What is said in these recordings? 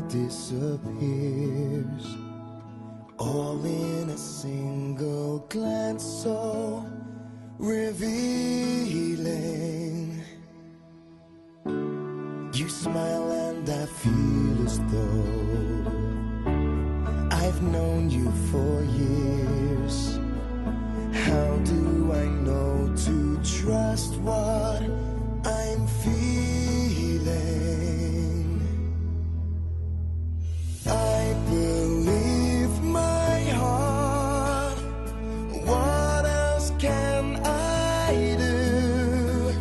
disappears, all in a single glance, so revealing. You smile and I feel as though I've known you for years. How do I know to trust what I'm feeling? I believe my heart. What else can I do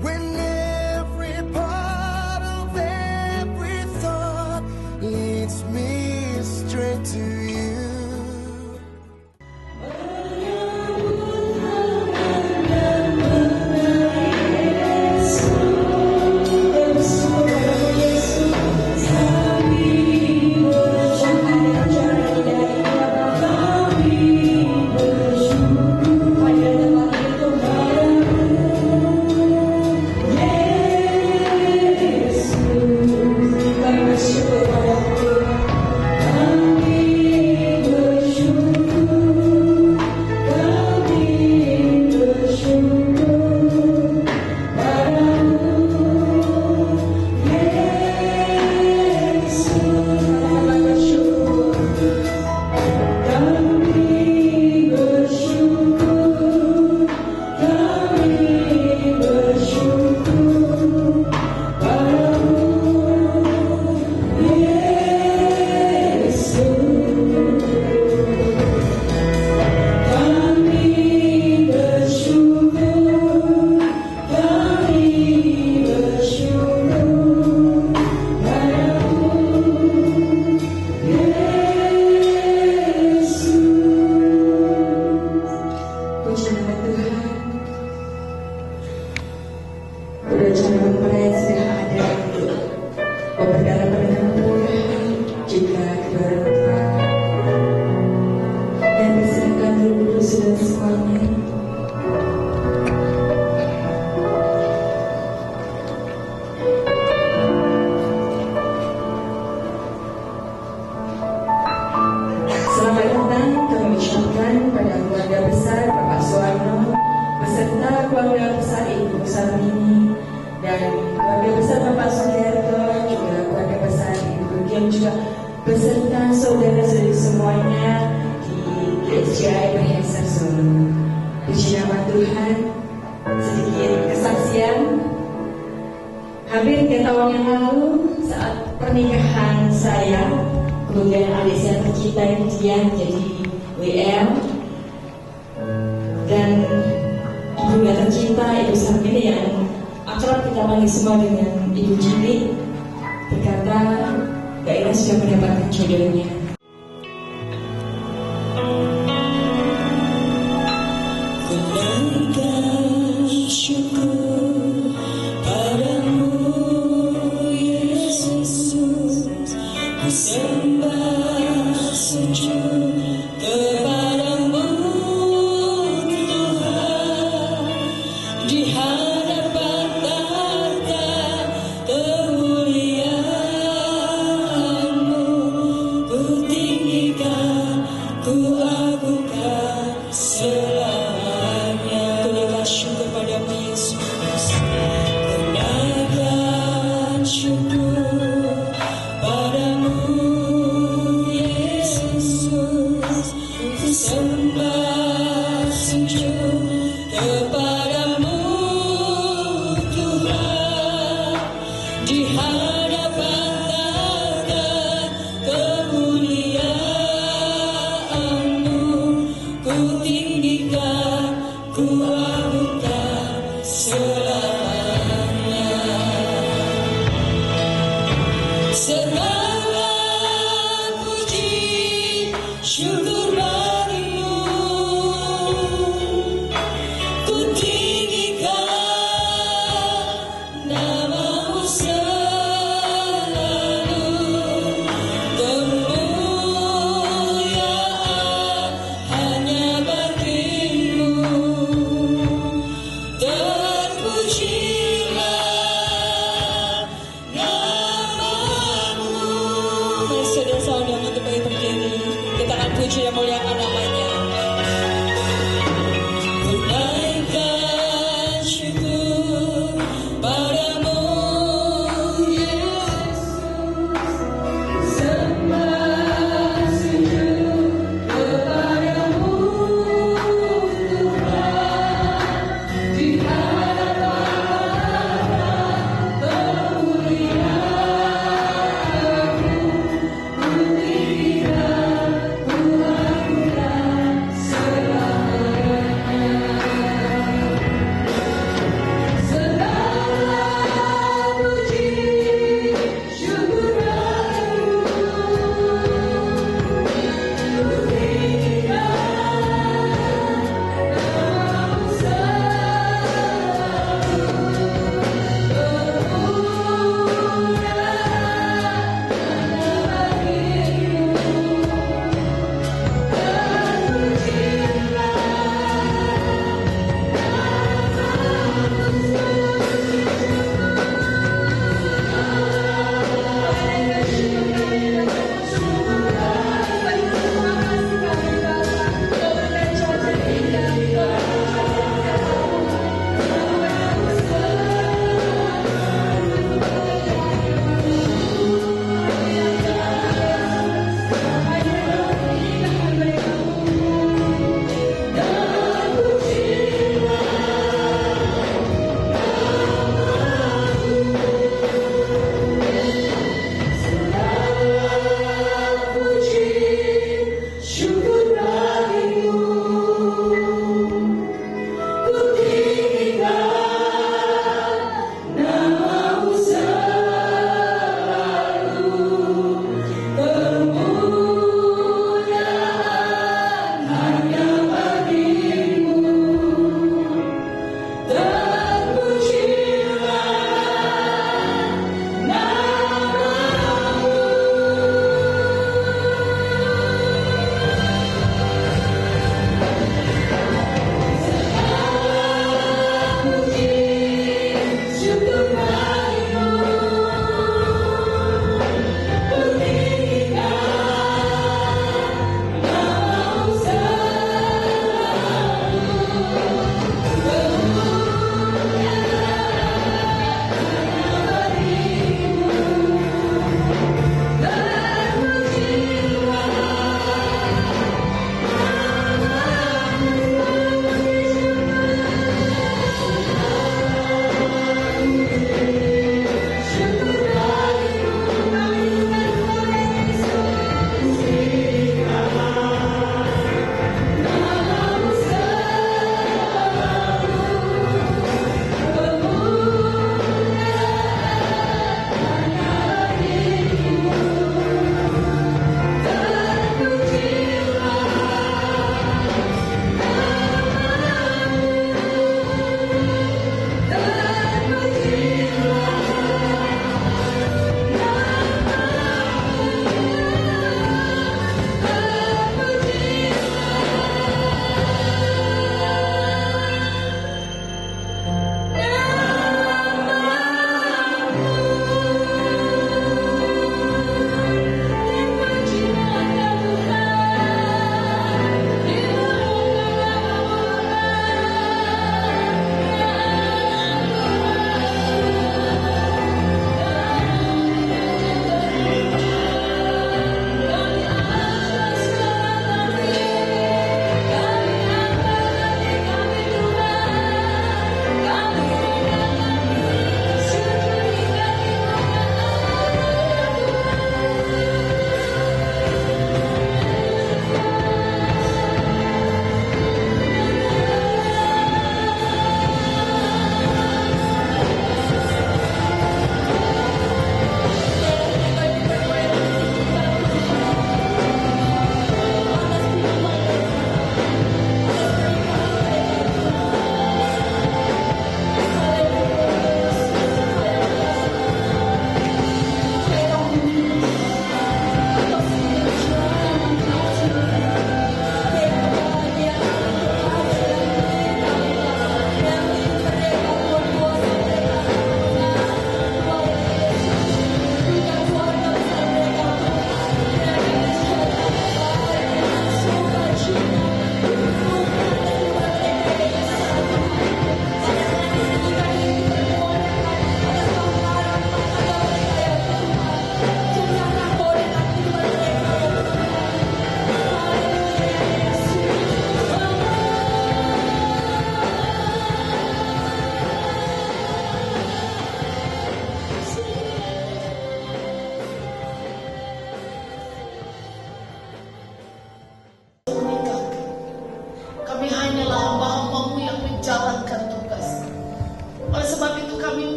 when every part of every thought leads me straight to you? Selamat datang kami ucapkan pada keluarga besar Bapak Suwarno beserta keluarga besar Ibu Sarmini dan keluarga besar Bapak Sugiarto, juga keluarga besar Ibu Gem, juga beserta saudara-saudari semuanya di GSCI Perhiasan Solo. Puji nama Tuhan, sedikit kesaksian. Hampir 3 tahun yang lalu saat pernikahan saya, kemudian adik saya tercinta dia menjadi WL, dan ibunya tercinta Ibu Sarmini yang akrab kita panggil semua dengan Ibu Jili berkata Kak Ina sudah mendapatkan jodohnya. Syukur padamu Yesus, ku sembah sujud kepadamu Tuhan, di hadapan tahta kemuliaan-Mu, ku tinggikan, ku agungkan selamanya. Ku syukur padamu Yesus, ku syukur padamu saudara-saudara untuk berdiri. Kita akan puji dan muliakan namanya. Menaikkan syukur padamu, Yesus. Sembah sujud kepadamu, Tuhan. Di hadapan kemuliaan, ku tinggikan, ku agungkan.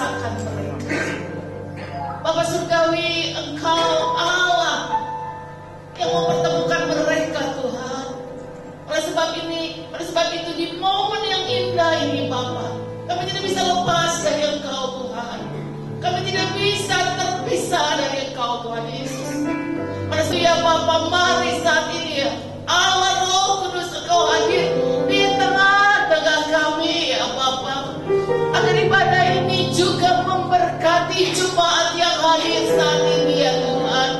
rasakan mereka. Bapa Surgawi, Engkau Allah yang mempertemukan mereka, Tuhan. Oleh sebab itu di momen yang indah ini, Bapa, kami tidak bisa lepas dari Engkau, Tuhan. Kami tidak bisa terpisah dari Engkau, Tuhan Yesus. Manusia Bapa, mari saat ini ya, Allah Roh Kudus, Engkau hadir di tengah-tengah kami ya Bapa. Agar ibadah ini juga memberkati jemaat yang hadir saat ini ya Tuhan.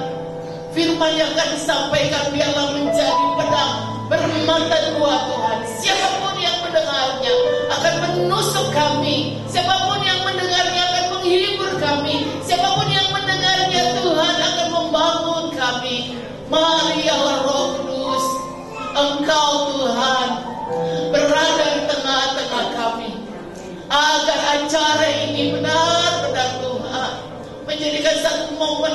Firman yang akan disampaikan biarlah menjadi pedang bermata dua, Tuhan. Siapapun yang mendengarnya akan menusuk kami. Siapapun yang mendengarnya akan menghibur kami. Siapapun yang mendengarnya, Tuhan, akan membangun kami. Mari Allah Roh Kudus, Engkau Tuhan berada di tengah-tengah kami, agar acara ini benar-benar Tuhan menjadikan satu momen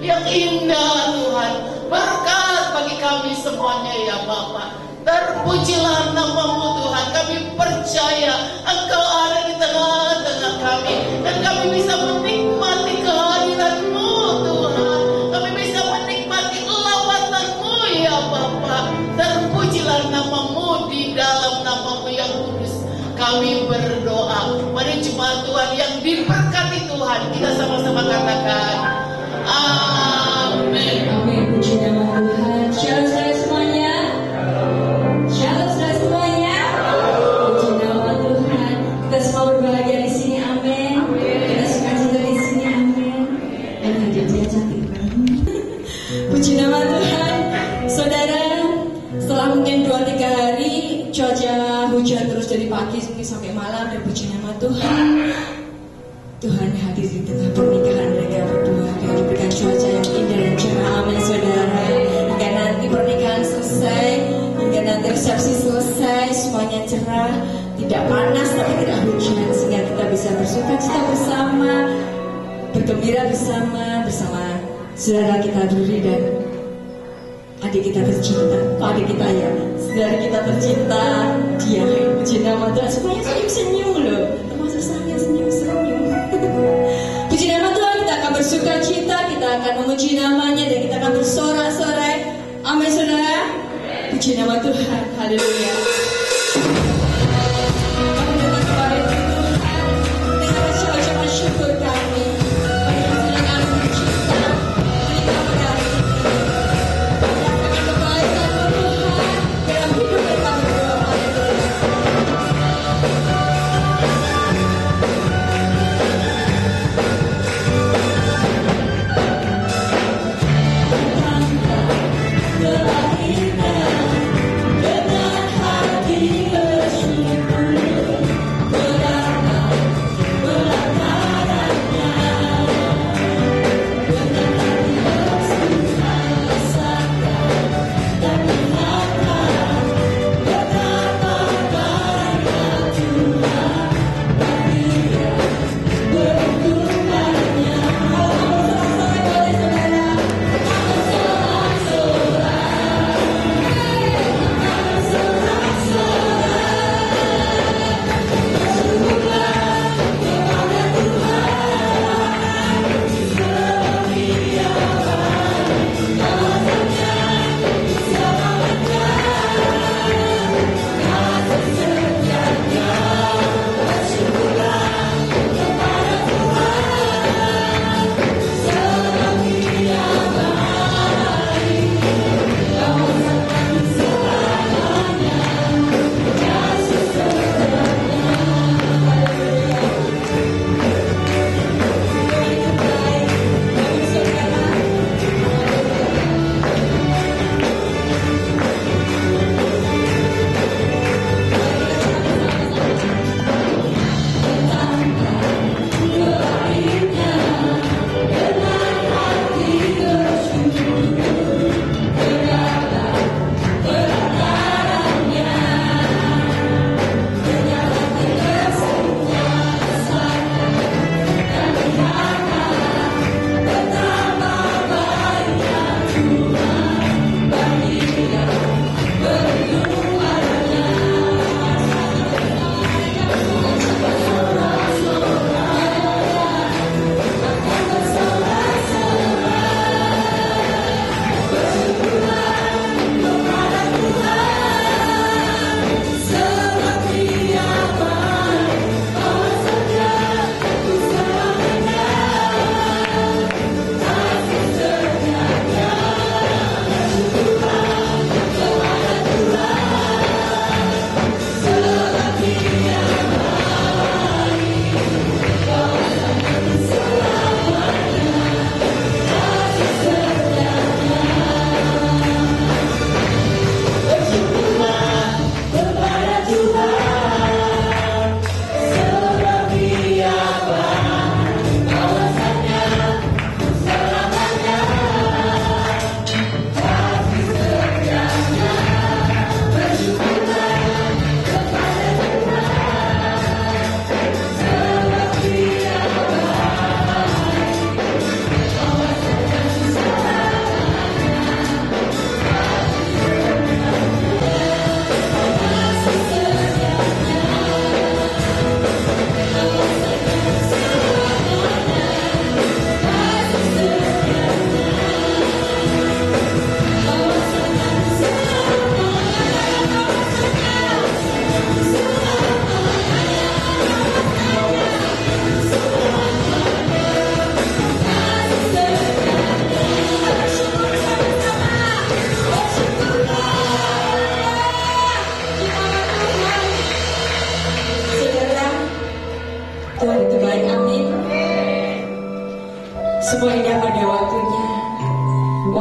yang indah, Tuhan, berkat bagi kami semuanya ya Bapa. Terpujilah nama-Mu, Tuhan. Kami percaya Engkau ada di tengah-tengah kami, dan kami bisa menikmati kehadiran-Mu, Tuhan. Kami bisa menikmati lawatan-Mu ya Bapa. Terpujilah nama-Mu, di dalam nama-Mu yang kudus kami berdoa. Mari jemaat Tuhan yang diberkati Tuhan, kita sama-sama katakan amin. Amin. Puji nama Tuhan. Shalom saudara semuanya. Shalom saudara semuanya. Puji nama Tuhan. Kita semua berbahagia di sini. Amin. Kita sukacita di sini. Amin. Dan hadirnya cantik banget. Puji nama Tuhan. Saudara, setelah mungkin 2-3 hari cuaca hujan terus dari pagi mungkin sampai malam, dan puji nama Tuhan, Tuhan hadir di tengah pernikahan mereka berdua. Biar diberikan cuaca yang indah dan cerah, amin saudara. Hingga nanti pernikahan selesai, hingga nanti resepsi selesai, semuanya cerah, tidak panas tapi tidak hujan, sehingga kita bisa bersukacita bersama, bergembira bersama saudara kita Ruri dan adik kita tercinta. Adik kita ya, saudara kita tercinta, dia puji nama Tuhan. Semuanya senyum-senyum loh, termasuk saya senyum-senyum. Puji nama Tuhan, kita akan bersuka cita, kita akan memuji namanya, dan kita akan bersorak-sorai. Amin saudara. Puji nama Tuhan. Haleluya. Kami datang kepada Tuhan dengan rasa ucapan syukur kami. Kami silakan bercita, berikan pada hari ini. Rasakan kebaikan Tuhan dalam hidup mereka berdua. Haleluya.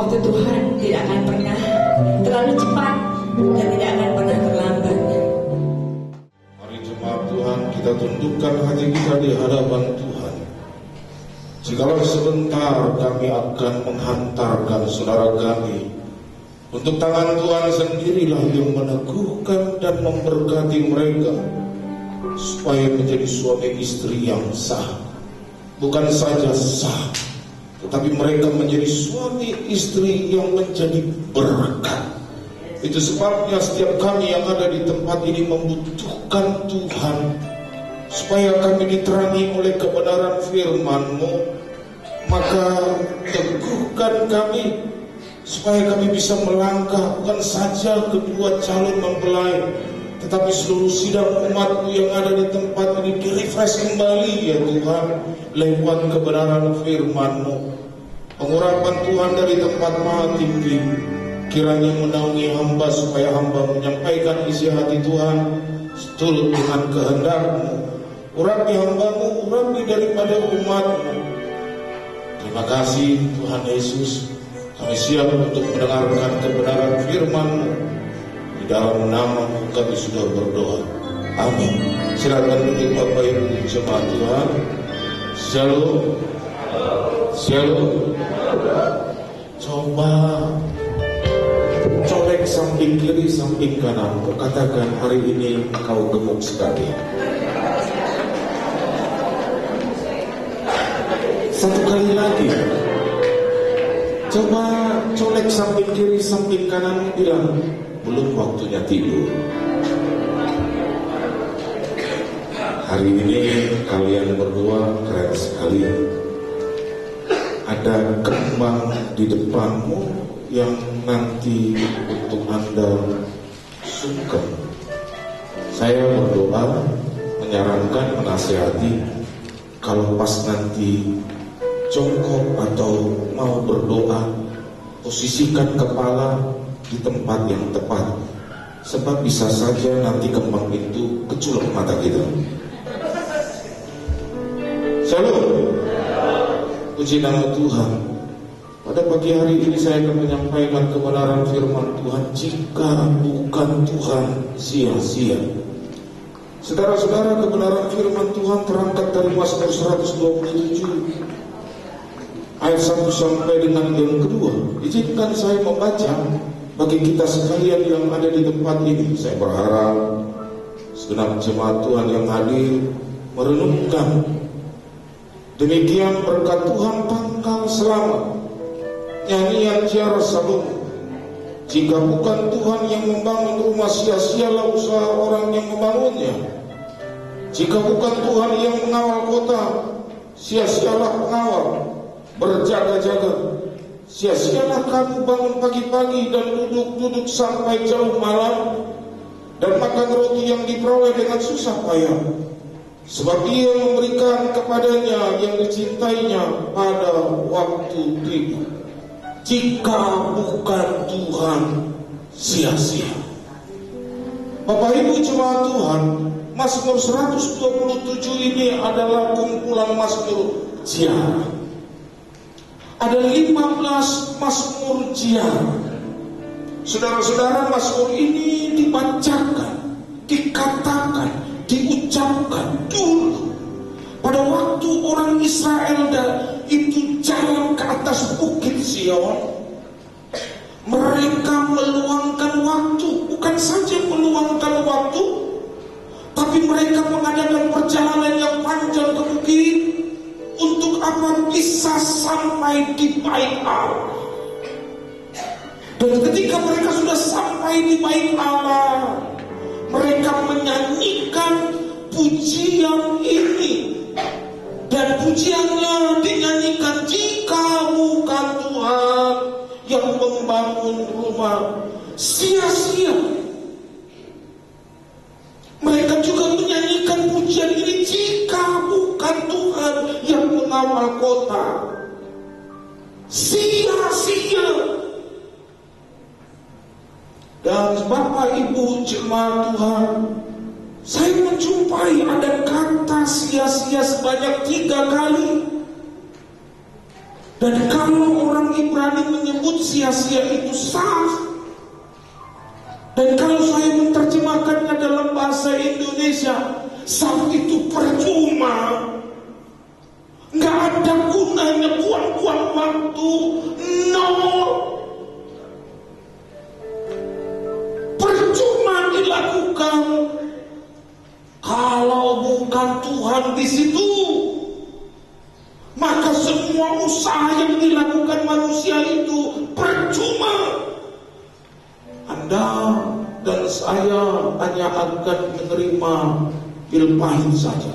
waktu Tuhan tidak akan pernah terlalu cepat dan tidak akan pernah terlambat. Mari jemaat Tuhan, kita tundukkan hati kita di hadapan Tuhan. Jikalau sebentar kami akan menghantarkan saudara kami, untuk tangan Tuhan sendirilah yang meneguhkan dan memberkati mereka, supaya menjadi suami istri yang sah. Bukan saja sah, tetapi mereka menjadi suami istri yang menjadi berkat. Itu sebabnya setiap kami yang ada di tempat ini membutuhkan Tuhan, supaya kami diterangi oleh kebenaran firman-Mu. Maka teguhkan kami, supaya kami bisa melangkah bukan saja kedua calon mempelai, tetapi seluruh sidang umat-Mu yang ada di tempat ini di-refresh kembali ya Tuhan, lewat kebenaran firman-Mu. Pengurapan Tuhan dari tempat maha tinggi kiranya menaungi hamba, supaya hamba menyampaikan isi hati Tuhan seturut dengan kehendak-Mu. Urapi hamba-Mu, urapi daripada umat-Mu. Terima kasih Tuhan Yesus, kami siap untuk mendengarkan kebenaran firman-Mu. Di dalam nama-Mu kami sudah berdoa. Amin. Silakan duduk Bapak Ibu jemaat Tuhan. Shalom. Shalom. Coba colek samping kiri, samping kanan. Katakan, hari ini kau gemuk sekali. Satu kali lagi. Coba colek samping kiri, samping kanan, bilang, belum waktunya tidur. Hari ini kalian berdua keren sekali. Ada kembang di depanmu yang nanti untuk Anda suka. Saya berdoa, menyarankan, menasihati, kalau pas nanti jongkok atau mau berdoa, posisikan kepala di tempat yang tepat, sebab bisa saja nanti kembang itu keculap mata kita. Shalom. Puji nama Tuhan. Pada pagi hari ini saya akan menyampaikan kebenaran firman Tuhan. Jika bukan Tuhan, sia-sia. Saudara-saudara, kebenaran firman Tuhan terangkat dari Mazmur 127 ayat 1 sampai dengan yang kedua. Izinkan saya membaca bagi kita sekalian yang ada di tempat ini. Saya berharap segenap jemaat Tuhan yang hadir merenungkan. Demikian berkat Tuhan pangkal selamat, nyanyian Ziarah Salomo. Jika bukan Tuhan yang membangun rumah, sia-sialah usaha orang yang membangunnya. Jika bukan Tuhan yang mengawal kota, sia-sialah pengawal berjaga-jaga. Sia-sialah kamu bangun pagi-pagi dan duduk-duduk sampai jauh malam, dan makan roti yang diperoleh dengan susah payah. Sebab Ia memberikan kepadanya yang dicintainya pada waktu tiba. Jika bukan Tuhan, sia-sia. Bapak Ibu jemaat Tuhan, Mazmur 127 ini adalah kumpulan Mazmur ziarah. Ada 15 Mazmur ziarah. Saudara-saudara, Mazmur ini dibacakan, dikatakan, diucapkan dulu pada waktu orang Israel itu jalan ke atas bukit Sion. Mereka meluangkan waktu, bukan saja meluangkan waktu, tapi mereka mengadakan perjalanan yang panjang ke bukit. Untuk apa? Bisa sampai di bait Allah. Dan ketika mereka sudah sampai di bait Allah, mereka menyanyikan pujian ini. Dan pujiannya dinyanyikan, jika bukan Tuhan yang membangun rumah, sia-sia. Mereka juga menyanyikan pujian ini, jika bukan Tuhan yang mengawal kota, sia-sia. Dan Bapak Ibu jemaat Tuhan, saya menjumpai ada kata sia-sia sebanyak 3 kali. Dan kalau orang Ibrani menyebut sia-sia itu sah. Dan kalau saya menerjemahkannya dalam bahasa Indonesia, sah itu percuma. Nggak ada gunanya, buang-buang waktu, nol. Percuma dilakukan. Kalau bukan Tuhan di situ, maka semua usaha yang dilakukan manusia itu percuma. Anda dan saya hanya akan menerima pil pahit saja.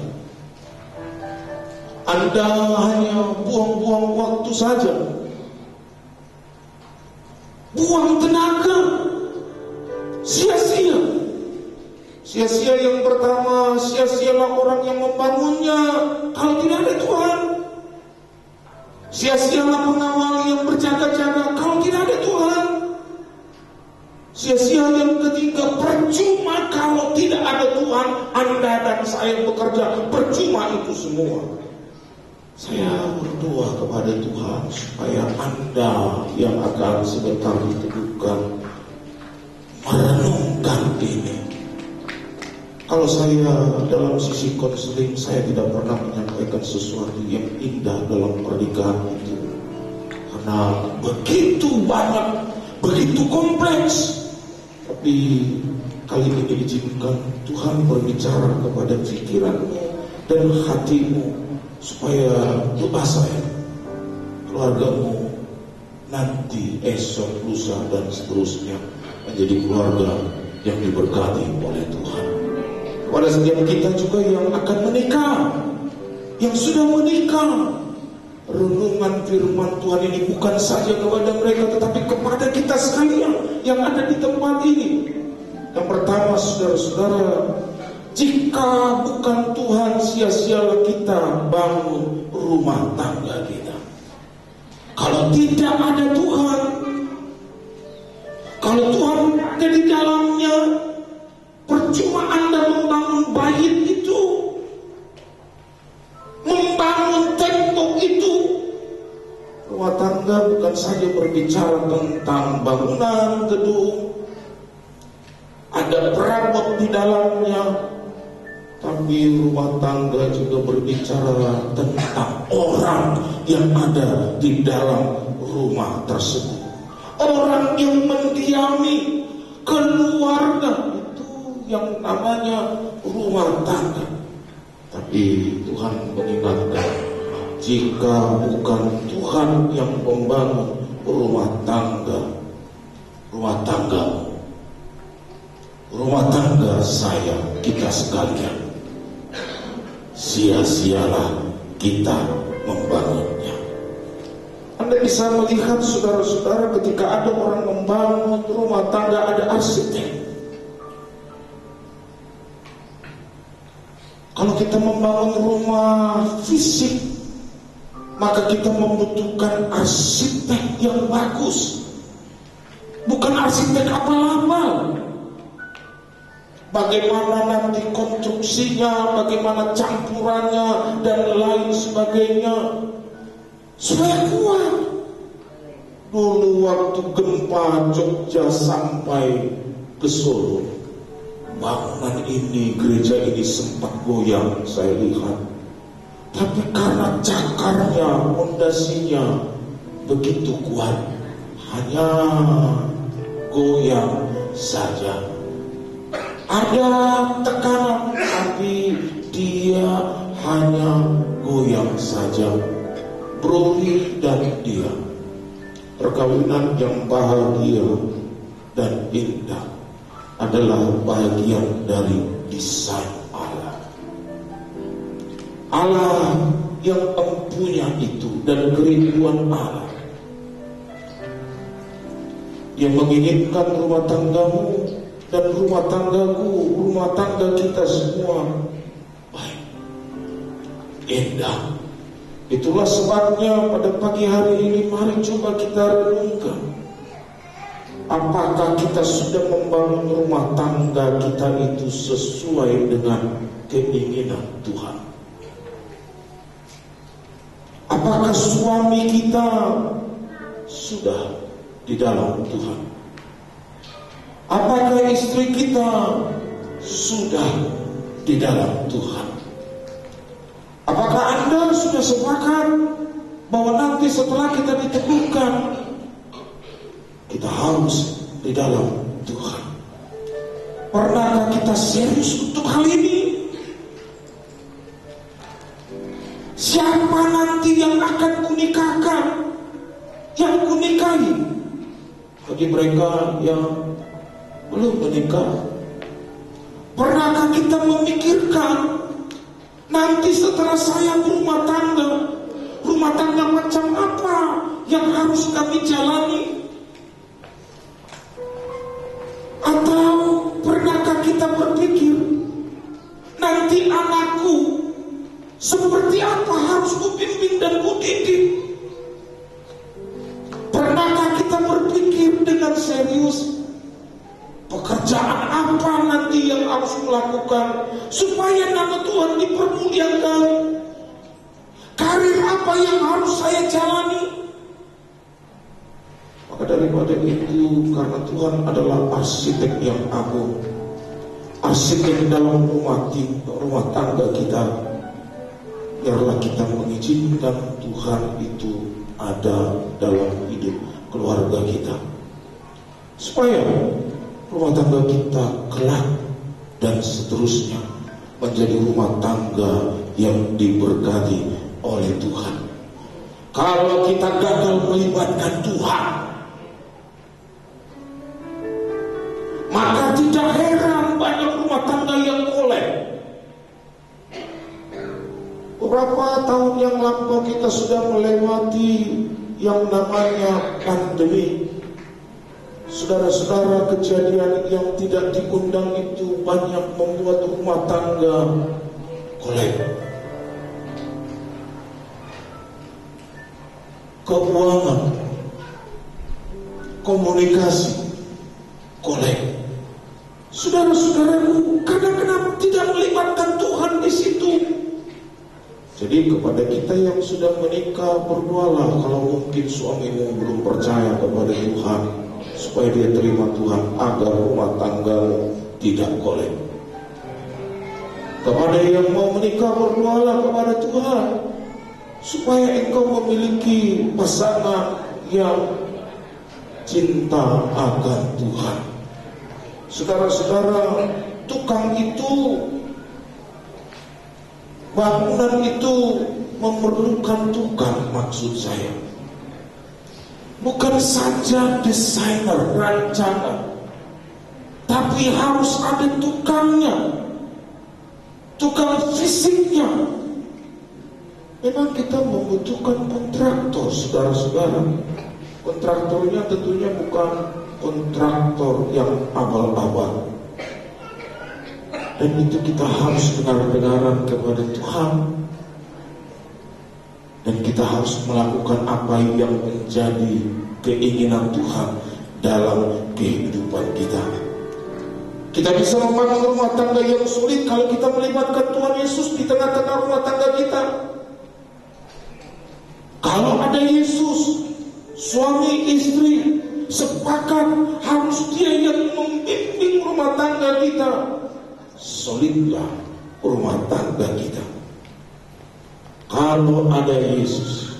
Anda hanya buang-buang waktu saja, buang tenaga, sia-sia. Sia-sia yang pertama, sia-sialah orang yang membangunnya kalau tidak ada Tuhan. Sia-sialah pengawal yang berjaga-jaga kalau tidak ada Tuhan. Sia-sia yang ketiga, percuma kalau tidak ada Tuhan. Anda dan saya bekerja, percuma itu semua. Saya berdoa kepada Tuhan supaya Anda yang akan sebentar diteguhkan merenungkan ini. Kalau saya dalam sisi konseling, saya tidak pernah menyampaikan sesuatu yang indah dalam pernikahan itu, karena begitu banyak, begitu kompleks. Tapi kali ini izinkan Tuhan berbicara kepada pikiranmu dan hatimu, supaya doa saya, keluargamu nanti, esok, lusa dan seterusnya menjadi keluarga yang diberkati oleh Tuhan. Kepada setiap kita juga yang akan menikah, yang sudah menikah, renungan firman Tuhan ini bukan saja kepada mereka, tetapi kepada kita sekalian yang ada di tempat ini. Yang pertama, saudara-saudara, jika bukan Tuhan, sia-sialah kita bangun rumah tangga kita. Kalau tidak ada Tuhan, kalau Tuhan ada di dalamnya, percuma Anda membangun bait itu, membangun tembok itu. Rumah tangga bukan saja berbicara tentang bangunan gedung, ada perabot di dalamnya, tapi rumah tangga juga berbicara tentang orang yang ada di dalam rumah tersebut. Orang yang mendiami keluarga, itu yang namanya rumah tangga. Tapi Tuhan mengingatkan, jika bukan Tuhan yang membangun rumah tanggamu, rumah tangga saya, kita sekalian, sia-sialah kita membangunnya. Anda bisa melihat, saudara-saudara, ketika ada orang membangun rumah tangga, ada arsitek. Kalau kita membangun rumah fisik, maka kita membutuhkan arsitek yang bagus, bukan arsitek abal-abal. Bagaimana nanti konstruksinya, bagaimana campurannya, dan lain sebagainya, supaya kuat. Dulu waktu gempa Jogja sampai ke Solo, bangunan ini, gereja ini sempat goyang, saya lihat. Tapi karena cakarnya, fondasinya begitu kuat, hanya goyang saja. Ada tekanan, tapi dia hanya goyang saja. Broli dan dia, perkawinan yang bahagia dan indah adalah bagian dari desain Allah. Allah yang empunya itu dan kerinduan Allah. Dia menginginkan rumah tanggamu dan rumah tanggaku, rumah tangga kita semua baik, indah. Itulah sebabnya pada pagi hari ini mari coba kita renungkan, apakah kita sudah membangun rumah tangga kita itu sesuai dengan keinginan Tuhan? Apakah suami kita sudah di dalam Tuhan? Apakah istri kita sudah di dalam Tuhan? Apakah Anda sudah sepakat bahwa nanti setelah kita diteguhkan, kita harus di dalam Tuhan? Pernahkah kita serius untuk hal ini? Siapa nanti yang akan kunikahkan, yang kunikahi? Bagi mereka yang belum menikah, pernahkah kita memikirkan nanti setelah saya berumah tangga macam apa yang harus kami jalani? Atau pernahkah kita berpikir nanti anakku seperti apa harus kubimbing dan kudidik? Pernahkah kita berpikir dengan serius pekerjaan apa nanti yang harus melakukan supaya nama Tuhan dipermuliakan? Karir apa yang harus saya jalani? Maka daripada itu, karena Tuhan adalah arsitek yang agung, arsitek dalam rumah tangga kita, biarlah kita mengizinkan Tuhan itu ada dalam hidup keluarga kita, supaya rumah tangga kita kelak dan seterusnya menjadi rumah tangga yang diberkati oleh Tuhan. Kalau kita gagal melibatkan Tuhan, maka tidak heran banyak rumah tangga yang kolek. Beberapa tahun yang lampau kita sudah melewati yang namanya pandemi. Saudara-saudara, kejadian yang tidak diundang itu banyak membuat rumah tangga kolek. Keuangan, komunikasi, kolek. Saudara-saudaraku, kadang-kadang tidak melibatkan Tuhan di situ. Jadi kepada kita yang sudah menikah, berdoalah kalau mungkin suamimu belum percaya kepada Tuhan, supaya dia terima Tuhan agar rumah tanggamu tidak kolek. Kepada yang mau menikah, berdoalah kepada Tuhan supaya engkau memiliki pasangan yang cinta akan Tuhan. Saudara-saudara, tukang itu, bangunan itu memerlukan tukang, maksud saya. Bukan saja desainer, rancangan, tapi harus ada tukangnya, tukang fisiknya. Memang kita membutuhkan kontraktor, saudara-saudara. Kontraktornya tentunya bukan kontraktor yang abal-abal. Dan itu kita harus dengar-dengaran kepada Tuhan. Dan kita harus melakukan apa yang menjadi keinginan Tuhan dalam kehidupan kita. Kita bisa membangun rumah tangga yang sulit kalau kita melibatkan Tuhan Yesus di tengah-tengah rumah tangga kita. Kalau ada Yesus, suami istri sepakat harus dia yang membimbing rumah tangga kita, solidlah rumah tangga kita. Kalau ada Yesus,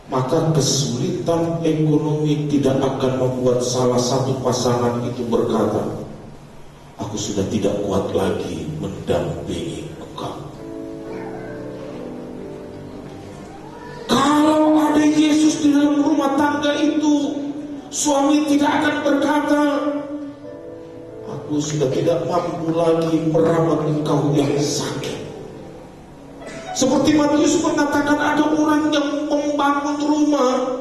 maka kesulitan ekonomi tidak akan membuat salah satu pasangan itu berkata, aku sudah tidak kuat lagi mendampingi engkau. Kalau ada Yesus di dalam rumah tangga itu, suami tidak akan berkata, aku sudah tidak mampu lagi merawat engkau yang sakit. Seperti Matius mengatakan, ada orang yang membangun rumah,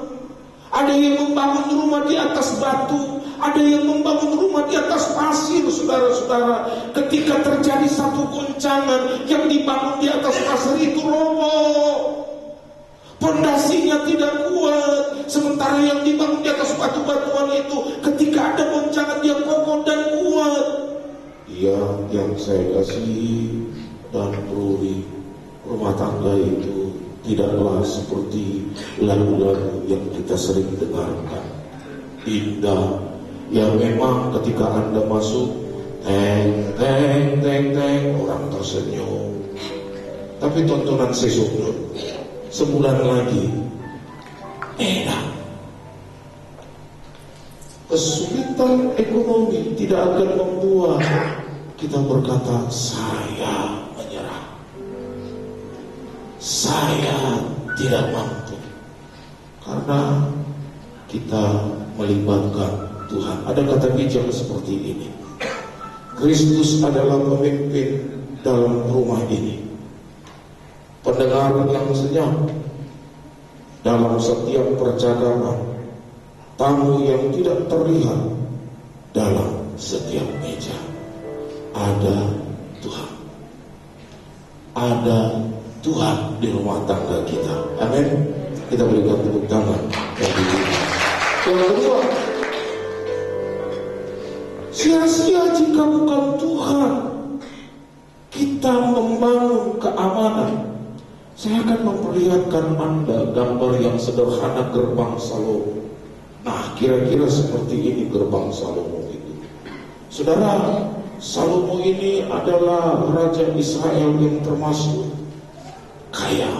ada yang membangun rumah di atas batu, ada yang membangun rumah di atas pasir, saudara-saudara. Ketika terjadi satu goncangan, yang dibangun di atas pasir itu roboh, pondasinya tidak kuat. Sementara yang dibangun di atas batu-batuan itu, ketika ada goncangan, dia kokoh dan kuat. Dia yang saya kasihi dan beruri, rumah tangga itu tidaklah seperti lagu-lagu yang kita sering dengarkan. Indah, ya memang ketika Anda masuk, teng, teng, teng, teng, orang tersenyum. Tapi tontonan sesuknya, sebulan lagi, enak. Kesulitan ekonomi tidak akan membuat kita berkata, saya menyerah, saya tidak mampu, karena kita melibatkan Tuhan. Ada kata bijak seperti ini: Kristus adalah pemimpin dalam rumah ini, pendengar yang senyap dalam setiap percakapan, tamu yang tidak terlihat dalam setiap meja. Ada Tuhan, ada Tuhan di rumah tangga kita. Amin. Kita berikan tepuk tangan. Yang kedua, sia-sia jika bukan Tuhan kita membangun keamanan. Saya akan memperlihatkan Anda gambar yang sederhana gerbang Salomo. Nah, kira-kira seperti ini gerbang Salomo itu. Saudara, Salomo ini adalah raja Israel yang termasuk kaya.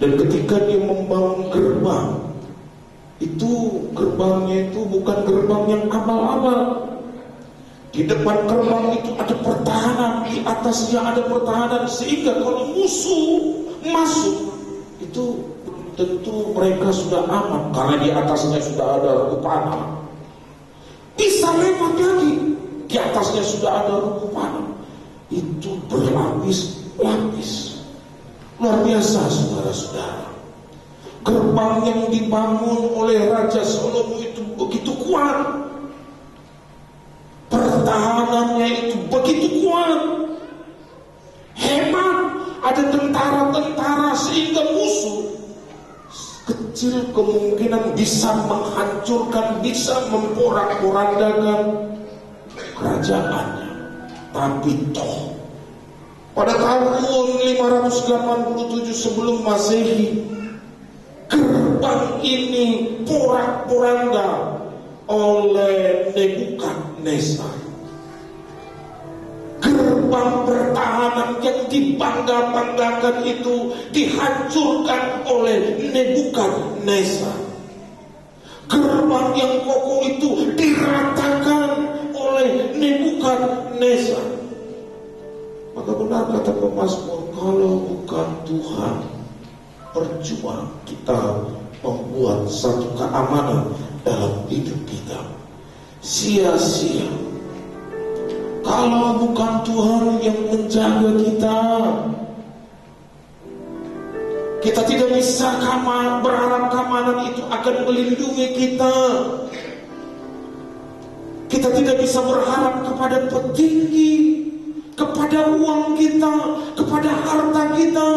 Dan ketika dia membangun gerbang, itu gerbangnya itu bukan gerbang yang abal-abal. Di depan gerbang itu ada pertahanan, di atasnya ada pertahanan, sehingga kalau musuh masuk itu tentu mereka sudah aman, karena di atasnya sudah ada regu panah. Bisa lewat lagi, di atasnya sudah ada regu panah. Itu berlapis-lapis. Luar biasa, saudara-saudara. Gerbang yang dibangun oleh Raja Salomo itu begitu kuat. Pertahanannya itu begitu kuat. Hebat. Ada tentara-tentara sehingga musuh kecil kemungkinan bisa menghancurkan, bisa memporak-porandakan kerajaannya. Tapi toh pada tahun 587 sebelum Masehi, gerbang ini porak-poranda oleh Nebukadnezar. Gerbang pertahanan yang dibangga-banggakan itu dihancurkan oleh Nebukadnezar. Gerbang yang kokoh itu diratakan oleh Nebukadnezar. Maka benar kata pemazmur, kalau bukan Tuhan, percuma kita membuat satu keamanan dalam hidup kita. Sia-sia. Kalau bukan Tuhan yang menjaga kita, kita tidak bisa berharap keamanan itu akan melindungi kita. Kita tidak bisa berharap kepada petinggi, kepada uang kita, kepada harta kita.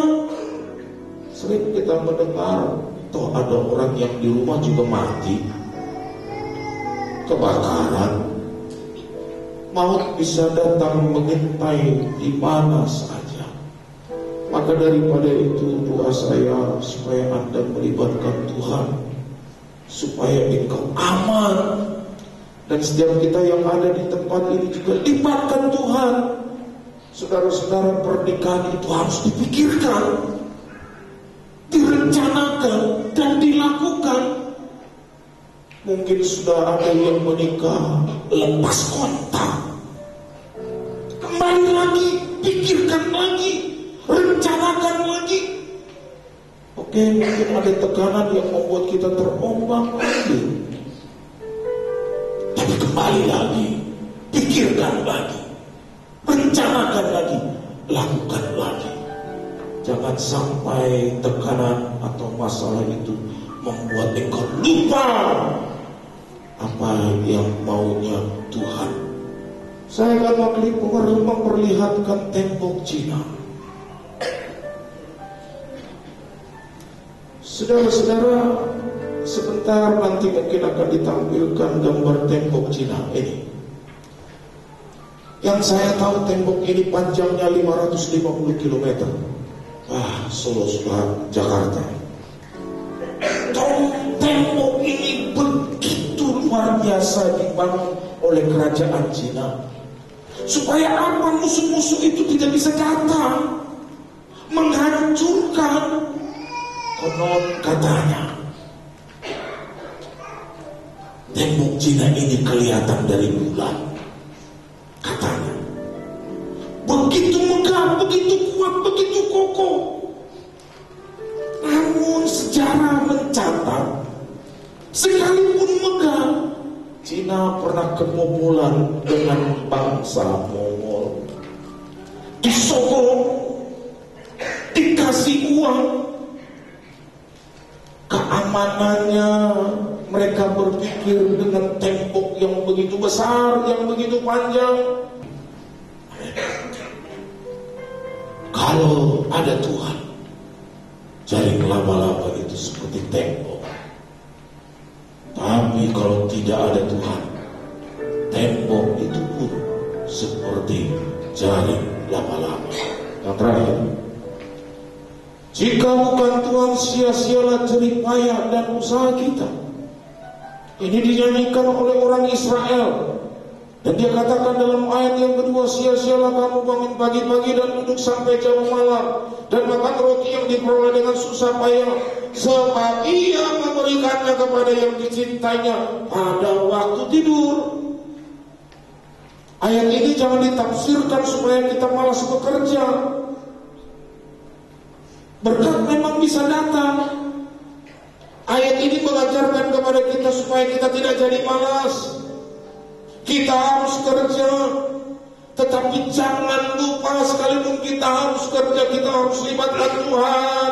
Sering kita mendengar, toh ada orang yang di rumah juga mati, kebakaran. Maut bisa datang mengintai di mana saja. Maka daripada itu doa saya supaya Anda melibatkan Tuhan, supaya engkau aman. Dan setiap kita yang ada di tempat ini juga libatkan Tuhan. Saudara-saudara, pernikahan itu harus dipikirkan, direncanakan, dan dilakukan. Mungkin sudah ada yang menikah lepas kontak. Kembali lagi, pikirkan lagi, rencanakan lagi. Oke, mungkin ada tekanan yang membuat kita terombang-ambing. Tapi kembali lagi, pikirkan lagi, rencanakan lagi, lakukan lagi. Jangan sampai tekanan atau masalah itu membuat engkau lupa apa yang maunya Tuhan. Saya akan memperlihatkan tembok Cina. Saudara-saudara, sebentar nanti mungkin akan ditampilkan gambar tembok Cina ini. Yang saya tahu tembok ini panjangnya 550 km. Wah, Solo, Jakarta. Tembok ini begitu luar biasa dibangun oleh kerajaan Cina. Supaya apa? Musuh-musuh itu tidak bisa datang menghancurkan. Konon katanya tembok Cina ini kelihatan dari bulan. Katanya begitu megah, begitu kuat, begitu kokoh. Namun sejarah mencatat, sekalipun megah, Cina pernah kebobolan dengan bangsa Mongol. Disogok, dikasih uang, keamanannya. Mereka berpikir dengan tembok yang begitu besar, yang begitu panjang, kalau ada Tuhan, jaring laba-laba itu seperti tembok. Tapi kalau tidak ada Tuhan, tembok itu pun seperti jaring laba-laba. Yang terakhir, jika bukan Tuhan, sia-sialah jerih payah dan usaha kita. Ini dinyanyikan oleh orang Israel. Dan dia katakan dalam ayat yang kedua, sia-sialah kamu bangun pagi-pagi dan duduk sampai jam malam, dan makan roti yang diperoleh dengan susah payah, sebab Ia memberikannya kepada yang dicintainya pada waktu tidur. Ayat ini jangan ditafsirkan supaya kita malas bekerja. Berkat memang bisa datang. Ayat ini mengajarkan kepada kita supaya kita tidak jadi malas. Kita harus kerja, tetapi jangan lupa sekalipun kita harus kerja, kita harus libatkan Tuhan.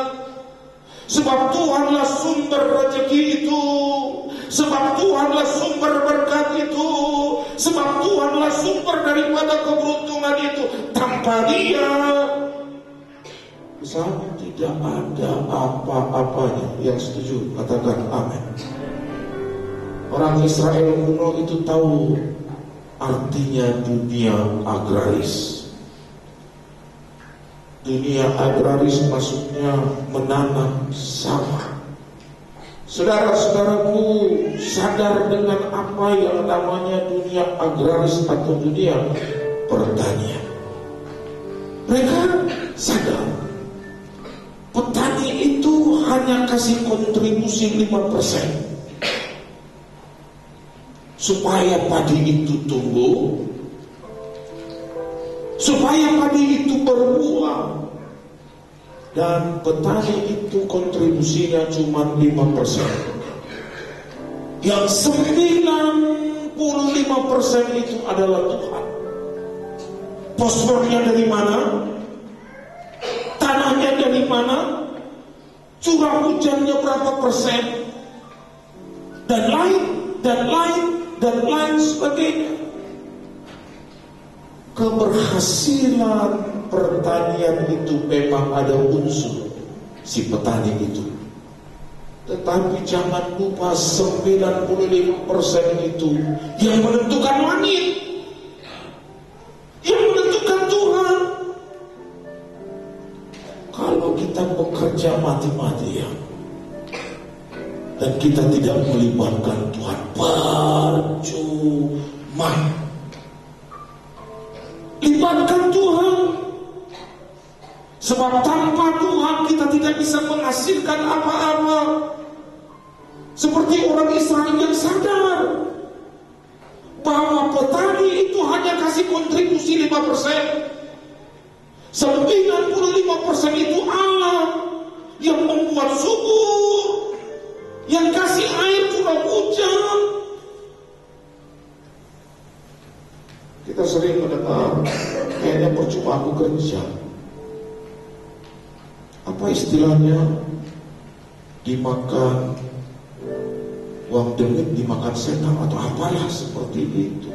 Sebab Tuhanlah sumber rezeki itu, sebab Tuhanlah sumber berkat itu, sebab Tuhanlah sumber daripada keberuntungan itu. Tanpa Dia, misalnya tidak ada apa-apanya. Yang setuju katakan amin. Orang Israel kuno itu tahu artinya dunia agraris. Dunia agraris maksudnya menanam sawah. Saudara-saudaraku sadar dengan apa yang namanya dunia agraris atau dunia pertanian. Mereka sadar petani itu hanya kasih kontribusi 5% supaya padi itu tumbuh, supaya padi itu berbuah. Dan petani itu kontribusinya cuma 5%. Yang 95% itu adalah Tuhan. Fosfornya dari mana? Tanahnya dari mana? Curah hujannya berapa persen? Dan lain sebagainya. Keberhasilan pertanian itu memang ada unsur si petani itu. Tetapi jangan lupa 95% itu yang menentukan langit, yang menentukan Tuhan. Kalau kita bekerja mati-matian dan kita tidak melibatkan Tuhan, percuma. Libatkan Tuhan. Sebab tanpa Tuhan kita tidak bisa menghasilkan apa-apa. Seperti orang Israel yang sadar bahwa petani itu hanya kasih kontribusi 5%. 95% itu Allah yang membuat subur, yang kasih air curah hujan. Kita sering mendengar, kayaknya percuma aku kerja. Apa istilahnya? Dimakan uang demit, dimakan setan atau apalah seperti itu.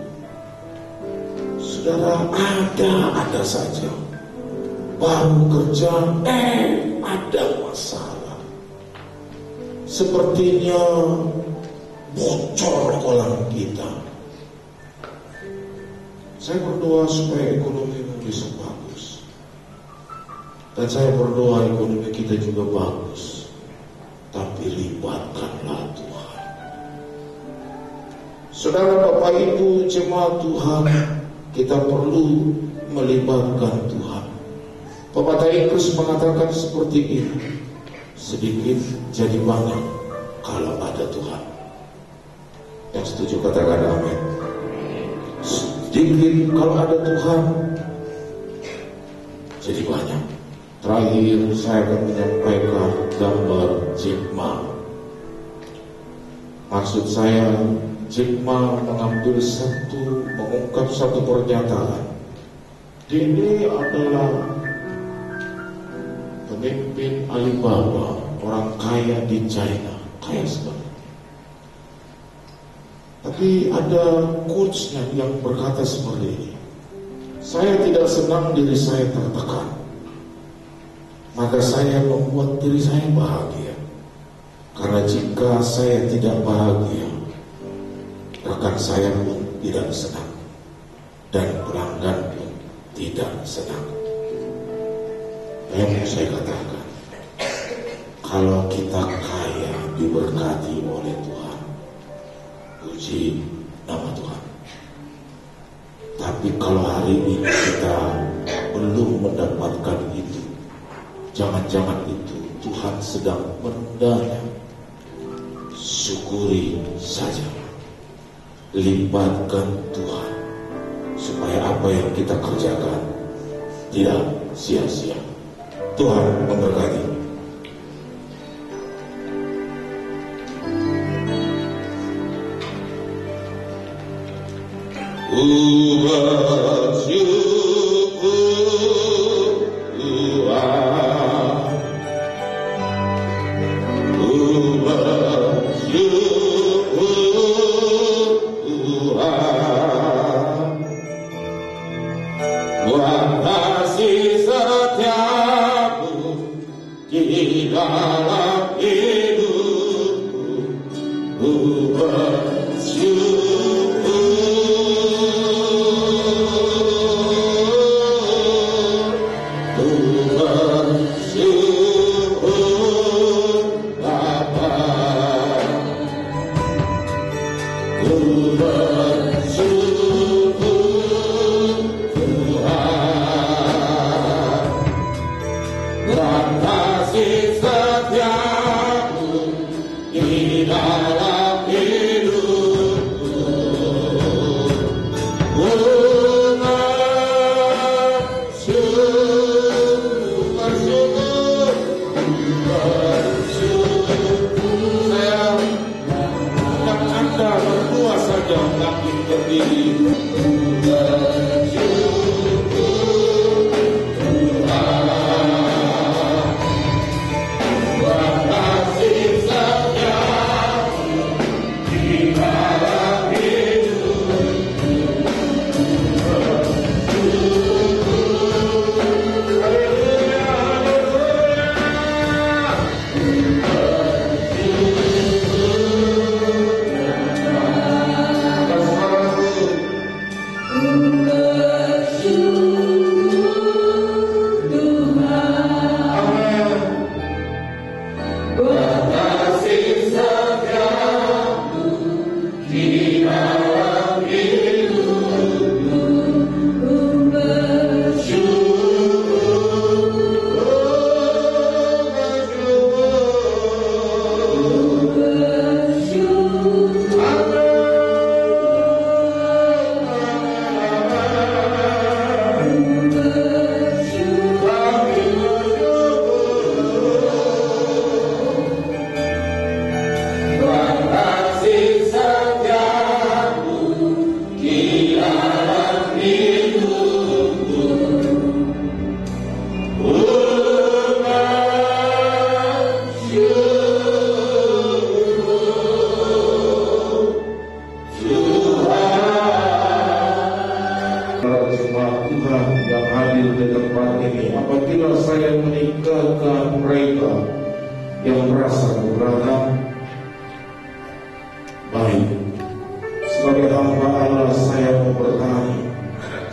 Saudara, ada saja. Baru kerja, ada masalah. Sepertinya bocor kolam kita. Saya berdoa supaya ekonomi bisa bagus. Dan saya berdoa ekonomi kita juga bagus, tapi libatkanlah Tuhan. Saudara, Bapak Ibu jemaat Tuhan, kita perlu melibatkan Tuhan. Pepatah Inggris mengatakan seperti ini, sedikit jadi banyak kalau ada Tuhan. Yang setuju katakan amin. Sedikit kalau ada Tuhan jadi banyak. Terakhir saya akan menyampaikan gambar Jack Ma. Maksud saya, Jack Ma mengungkap satu pernyataan. Dia adalah pemimpin Alibaba, orang kaya di China, kaya sekali. Tapi ada quotes-nya yang berkata seperti ini, saya tidak senang diri saya tertekan, maka saya membuat diri saya bahagia. Karena jika saya tidak bahagia, rekan saya pun tidak senang, dan pelanggan pun tidak senang. Yang mau saya katakan, kalau kita kaya diberkati oleh Tuhan, puji nama Tuhan. Tapi kalau hari ini kita belum mendapatkan itu, jangan-jangan itu Tuhan sedang menendanya. Syukuri saja, libatkan Tuhan, supaya apa yang kita kerjakan tidak sia-sia. Tuhan memberkati.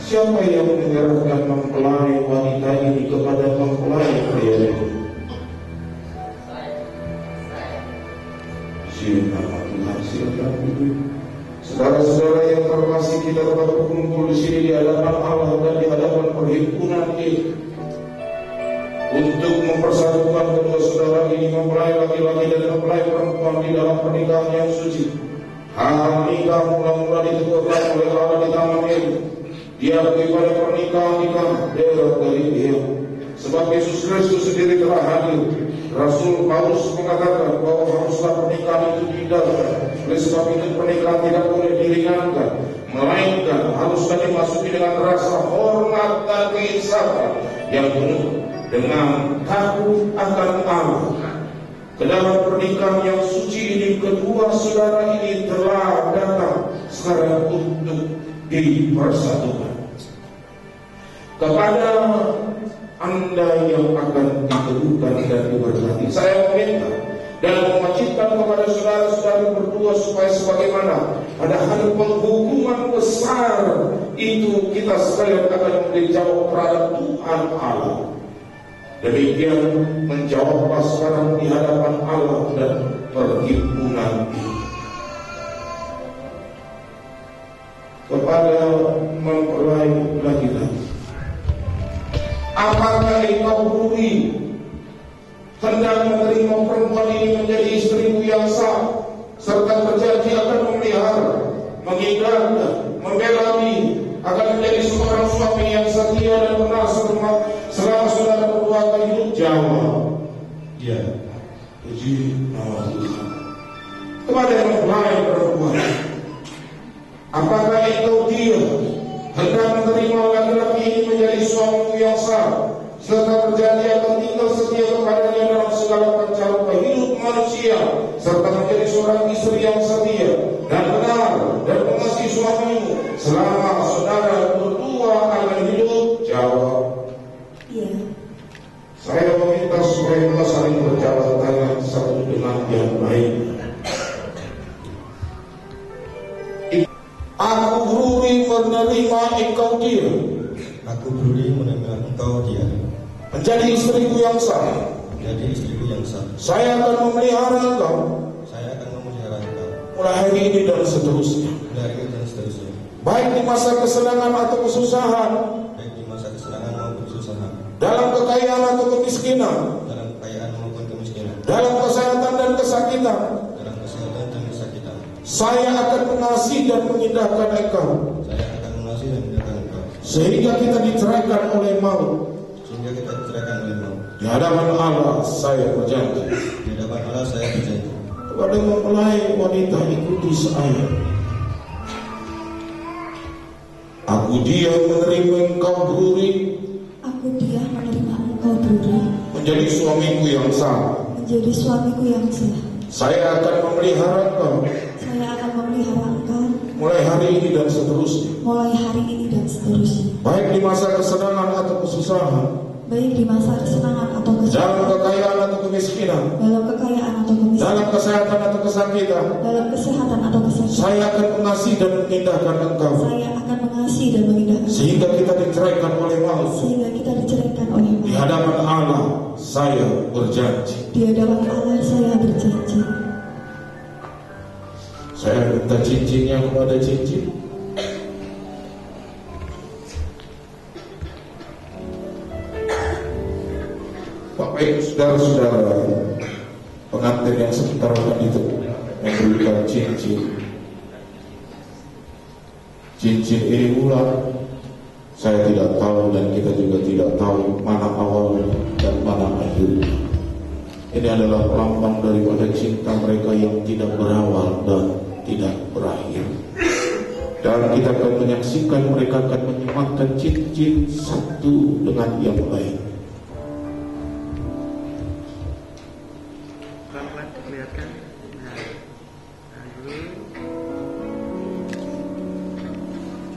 Siapa yang menyerahkan mempelai wanita ini kepada mempelai pria itu? Nama Tuhan, silakan duduk. Saudara-saudara yang terkasih, kita telah berkumpul di sini di hadapan Allah dan di hadapan perhimpunan ini untuk mempersatukan kedua saudara ini, mempelai laki-laki dan mempelai perempuan di dalam pernikahan yang suci. Hari nikah mula-mula ditentukan oleh Allah di taman ini. Dia daripada pernikahan di daerah Galilea. Sebab Yesus Kristus sendiri telah hadir. Rasul Paulus mengatakan bahwa haruslah pernikahan itu dihindarkan. Oleh sebab itu pernikahan tidak boleh diringankan, melainkan haruslah dimasuki dengan rasa hormat dan keinsafan yang penuh dengan takut akan Allah. Ke dalam pernikahan yang suci ini, kedua saudara ini telah datang sekarang untuk dipersatukan. Kepada Anda yang akan diteguhkan dan diberkati, saya meminta dan mewajibkan kepada saudara-saudari berdua supaya sebagaimana pada hari penghukuman besar itu kita sekalian akan menjawab terhadap Tuhan Allah. Demikian menjawablah sekarang di hadapan Allah dan perhimpunan ini. Kepada mempelai laki-laki, apakah engkau budi hendak menerima perempuan ini menjadi istrimu yang sah, serta berjanji akan memelihara, mengindahkan, membela dia, akan menjadi seorang suami yang setia dan benar selama saudara berdua akan hidup? Jawab, ya. Puji nama Tuhan. Kepada mempelai perempuan, apakah engkau dia hendak menerima laki-laki ini menjadi suamimu yang sah, serta berjanji akan tinggal setia kepadanya dalam segala pencalonan hidup manusia, serta menjadi seorang istri yang setia dan benar dan mengasihi suamimu selama saudara berdua akan hidup? Jawab, Iya. Saya meminta supaya kita saling berjabat tangan satu dengan yang lain. Aku beruri menerima engkau dia. Aku beruri menerima engkau dia menjadi istriku yang sah. menjadi istriku yang sah. Saya akan memelihara engkau Saya akan memelihara engkau mulai hari ini dan seterusnya, dari ini dan seterusnya, baik di masa kesenangan atau kesusahan, baik di masa kesenangan maupun kesusahan, dalam kekayaan atau kemiskinan, dalam kekayaan maupun kemiskinan, dalam kesehatan dan kesakitan. dalam kesehatan dan kesakitan. Saya akan mengasihi dan mengindahkan engkau Saya akan mengasihi dan menjaga engkau sehingga kita diceraikan oleh maut. sehingga kita diceraikan oleh maut. Di hadapan Allah saya berjanji. Di hadapan Allah saya berjanji. Kepada mempelai wanita ikuti saya. Aku dia menerima engkau beruri Aku dia menerima engkau beruri menjadi suamiku yang sah. menjadi suamiku yang sah. Saya akan memelihara engkau Saya akan memelihara engkau mulai hari ini dan seterusnya, mulai hari ini dan seterusnya, baik di masa kesenangan atau kesusahan, baik di masa kesenangan atau dalam kesusahan, kekayaan atau kemiskinan, dalam kekayaan atau kemiskinan, dalam kesehatan atau kesakitan. dalam kesehatan atau kesakitan. Saya akan mengasihi dan mengindahkan engkau Saya akan mengasihi dan mengindahkan sehingga kita diceraikan oleh maut. sehingga kita diceraikan oleh Di maut. hadapan Allah saya berjanji. Di hadapan Allah saya berjanji. Saya minta cincinnya kepada cincin. Bapak Ibu saudara-saudara, pengantin yang sebentar itu memberikan cincin. Cincin ini ulang. Saya tidak tahu dan kita juga tidak tahu mana awal dan mana akhirnya. Ini adalah lambang daripada cinta mereka yang tidak berawal dan tidak berakhir. Dan kita akan menyaksikan mereka akan menyematkan cincin satu dengan yang lain. Pelan-pelan diperlihatkan. Nah dulu.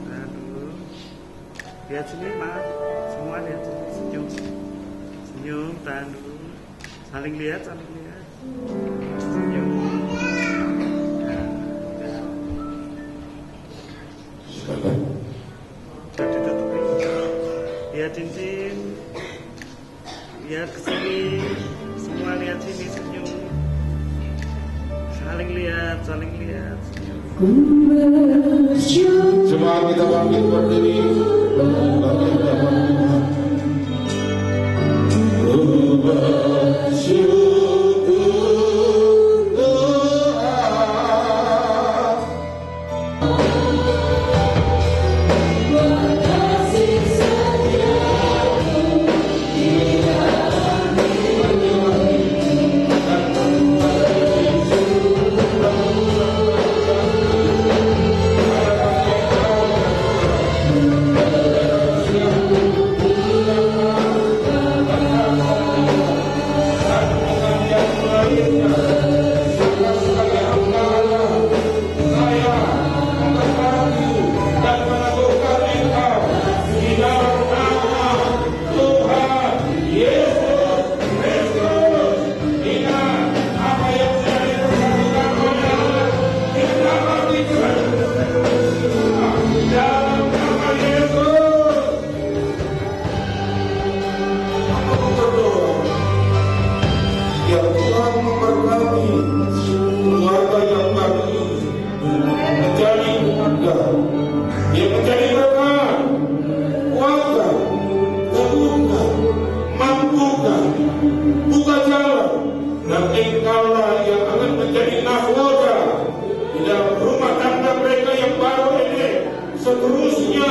Nah dulu. Lihat sini Mas. Semua lihat sini. Senyum. Senyum. Tahan dulu. Saling lihat. Senyum. Silakan. Sudah ditutup. Lihat cincin. Lihat kesini. Semua lihat sini, senyum. Saling lihat, senyum. Jemaat kita bangkit berdiri. Bangkit dalam Tuhan. Bersyukur doa. Kasih setiamu di dalam seterusnya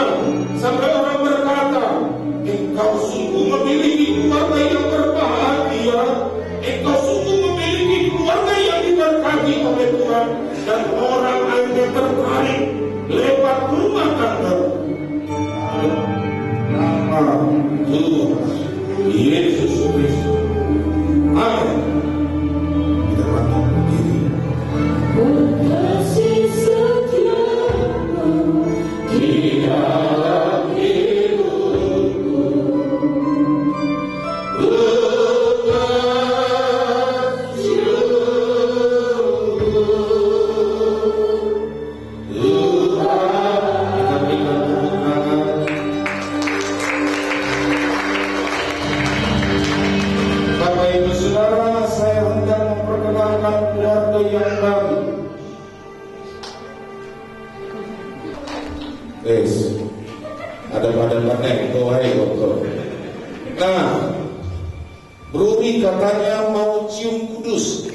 sampai orang berkata, engkau sungguh memiliki keluarga yang berbahagia, engkau sungguh memiliki keluarga yang diberkati oleh Tuhan, dan orang akhirnya tertarik lewat rumah tangga. Nama Tuhan Yesus Kristus. Amin. Kita bangkit berdiri. Kasih setiamu di dalam hidupku. Bapak Ibu Saudara, saya hendak memperkenalkan keluarga yang baru. Ada pada panen, doai dokter. Nah, Bruri katanya mau cium kudus.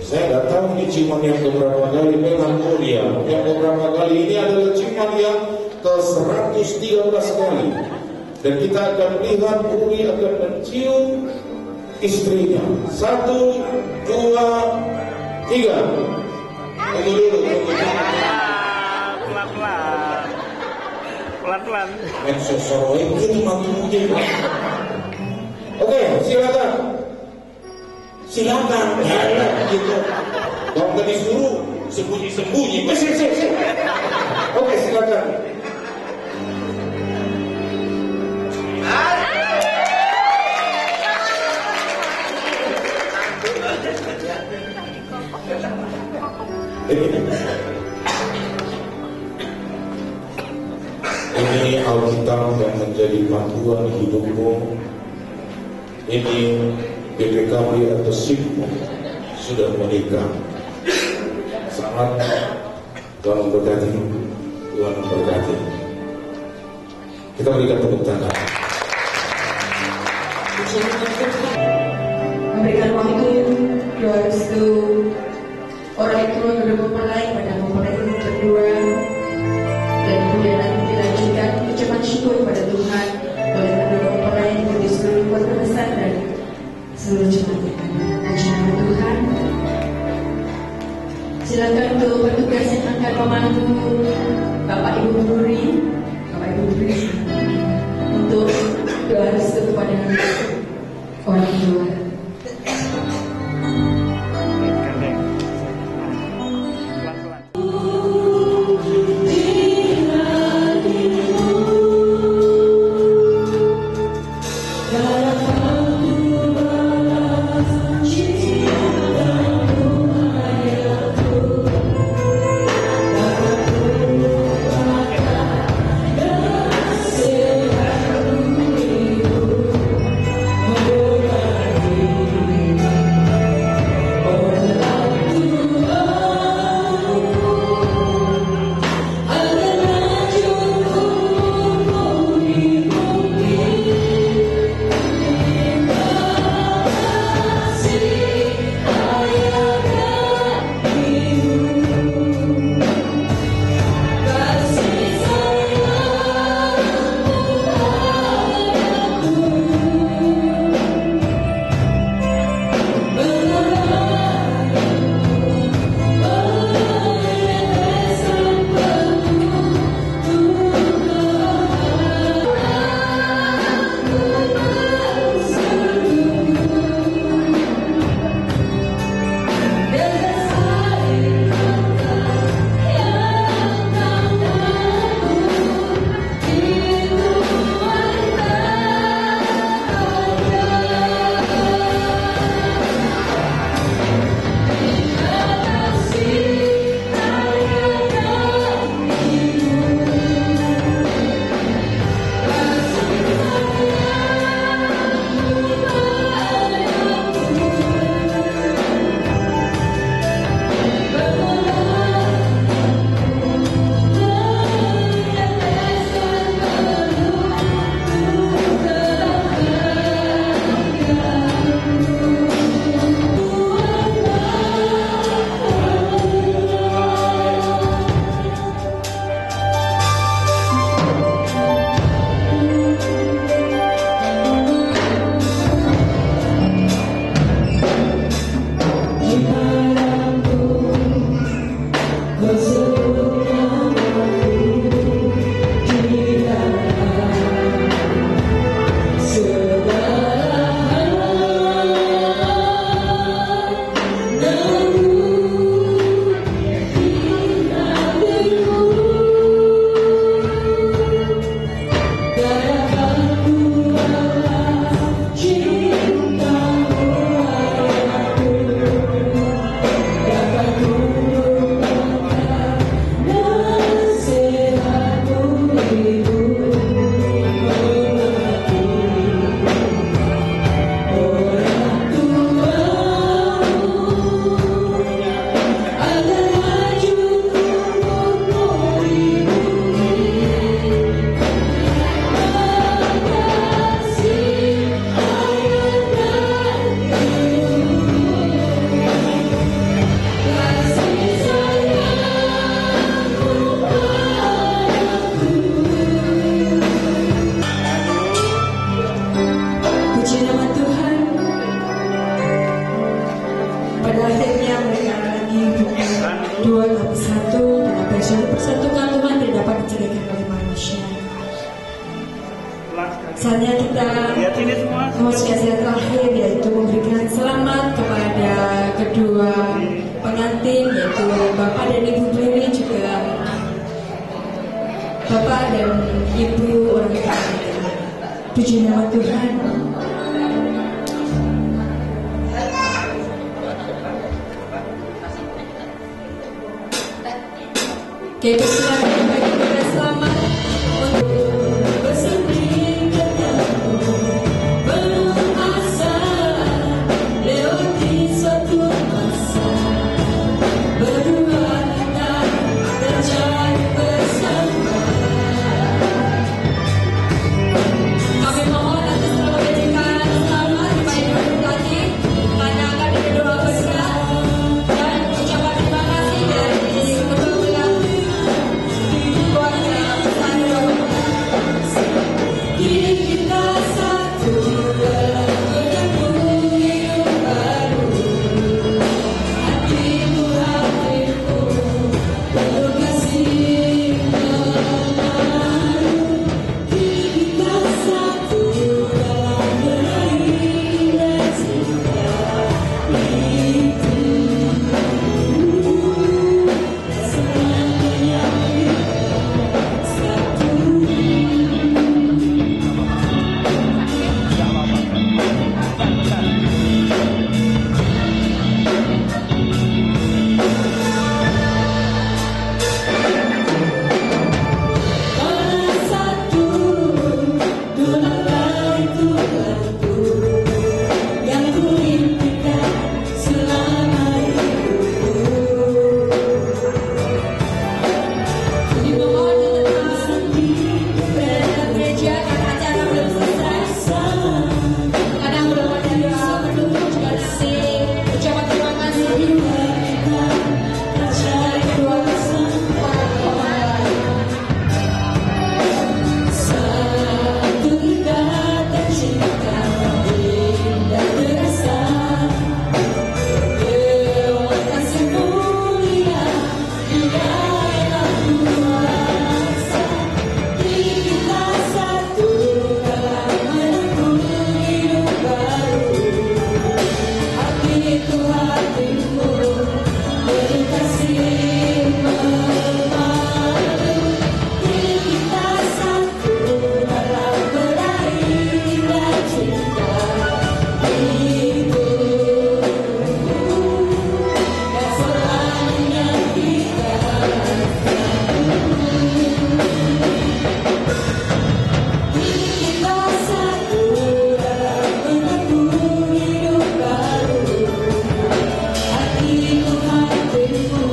Saya nggak tahu ini ciuman yang beberapa kali memang mulia. Yang beberapa kali ini adalah ciuman yang ke-113 kali. Dan kita akan lihat Bruri akan mencium istrinya. 1, 2, 3. Tunggu dulu. Pelan-pelan. Sosoroin ini mati-mati. Oke, silakan. Silakan. Ya, gitu. Kalau nggak disuruh sembunyi-sembunyi. Oke, silakan. Ini Alkitab yang menjadi panduan hidupmu. Ini BPKB atau SIMmu sudah menikah. Sangat Tuhan memberkati. Tuhan memberkati. Kita berikan tepuk tangan. Memberikan waktu doa restu orang tua kedua mempelai pada mempelai ini berdua, dan kemudian nanti dilanjutkan ucapan syukur pada Tuhan oleh kedua mempelai di seluruh keluarga besar dan seluruh jemaat yang ada. Ajaran Tuhan. Silakan untuk petugas yang akan memandu Bapak Ibu Bruri, untuk doa restu kepada orang tua. Pelan-pelan. Saatnya kita Lihat sini semua. memasuki yang terakhir, yaitu memberikan selamat kepada kedua pengantin, yaitu Bapak dan Ibu Brili, juga Bapak dan Ibu orang tua. Puji nama Tuhan. Oke, persilakan bagi kita selamat untuk bersanding ketemu penuh asa lewati suatu masa. Berdua kita terjaga bersama. Kami mohon atas nama memberikan selamat kepada Ibu Pelatih karena akan berdoa besar dan ucapan terima kasih dari kedua belah keluarga besar kini kita satu dalam menyambung hidup baru. Hatimu hatiku penuh kasih menaruh. Kini kita satu dalam meraih dan cinta itu. Selamanya kita satu. Karena satu tulang itu satu yang ku impikan selama hidupku. Dimohon tetap bersanding dalam gereja karena acara belum selesai. Kadang belum ada doa penutup juga nanti ucapan terima kasih. Kita percaya kedua bersama. Satu kita tercinta indah terasa. Lewat kasih mulia Dia yang kuasa. Kini kita satu dalam menempuh hidup baru. Hatiku hatimu penuh kasih menaruh. Kini kita satu dalam meraih dan cinta itu. Dan selamanya kita kini kita satu dalam menempuh hidup baru. Hatiku hatimu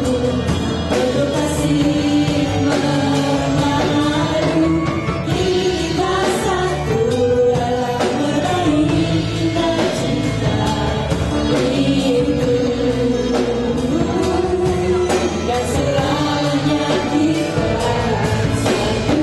penuh kasih menaruh. Kini kita satu dalam meraih dan cinta itu. Dan selamanya kita satu.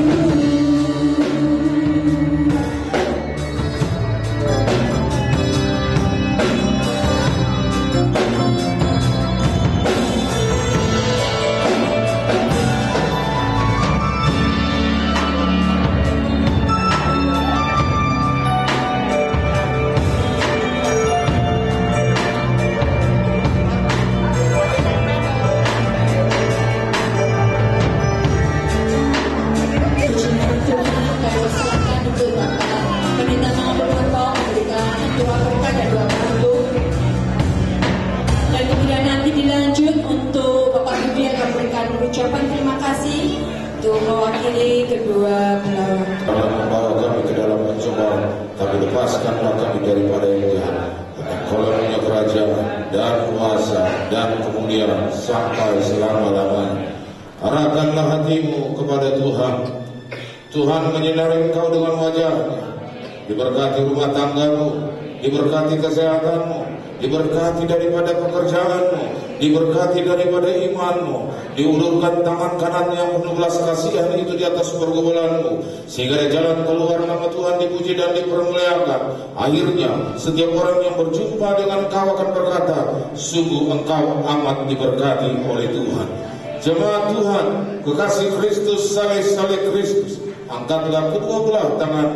Puji nama Tuhan, kami persilakan untuk Bapak Pendeta mau berdoa memberikan doa berkat dan doa bantu. Dan kemudian nanti dilanjut untuk Bapak Budi akan memberikan ucapan terima kasih untuk mewakili kedua belah. Karena membawa kami ke dalam pencobaan, tapi lepaskanlah kami daripada yang jahat. Engkau yang punya kerajaan dan kuasa dan kemuliaan sampai selama-lamanya. Arahkanlah hatimu kepada Tuhan. Tuhan menyinari engkau dengan wajahnya. Diberkati rumah tanggamu, diberkati kesehatanmu, diberkati daripada pekerjaanmu, diberkati daripada imanmu, diulurkan tangan kanan yang penuh belas kasihan itu di atas pergumulanmu, sehingga dari jalan keluar nama Tuhan dipuji dan dipermuliakan. Akhirnya setiap orang yang berjumpa dengan engkau akan berkata, sungguh engkau amat diberkati oleh Tuhan. Jemaat Tuhan, kekasih Kristus, saleh Kristus, angkatlah kedua belah tangan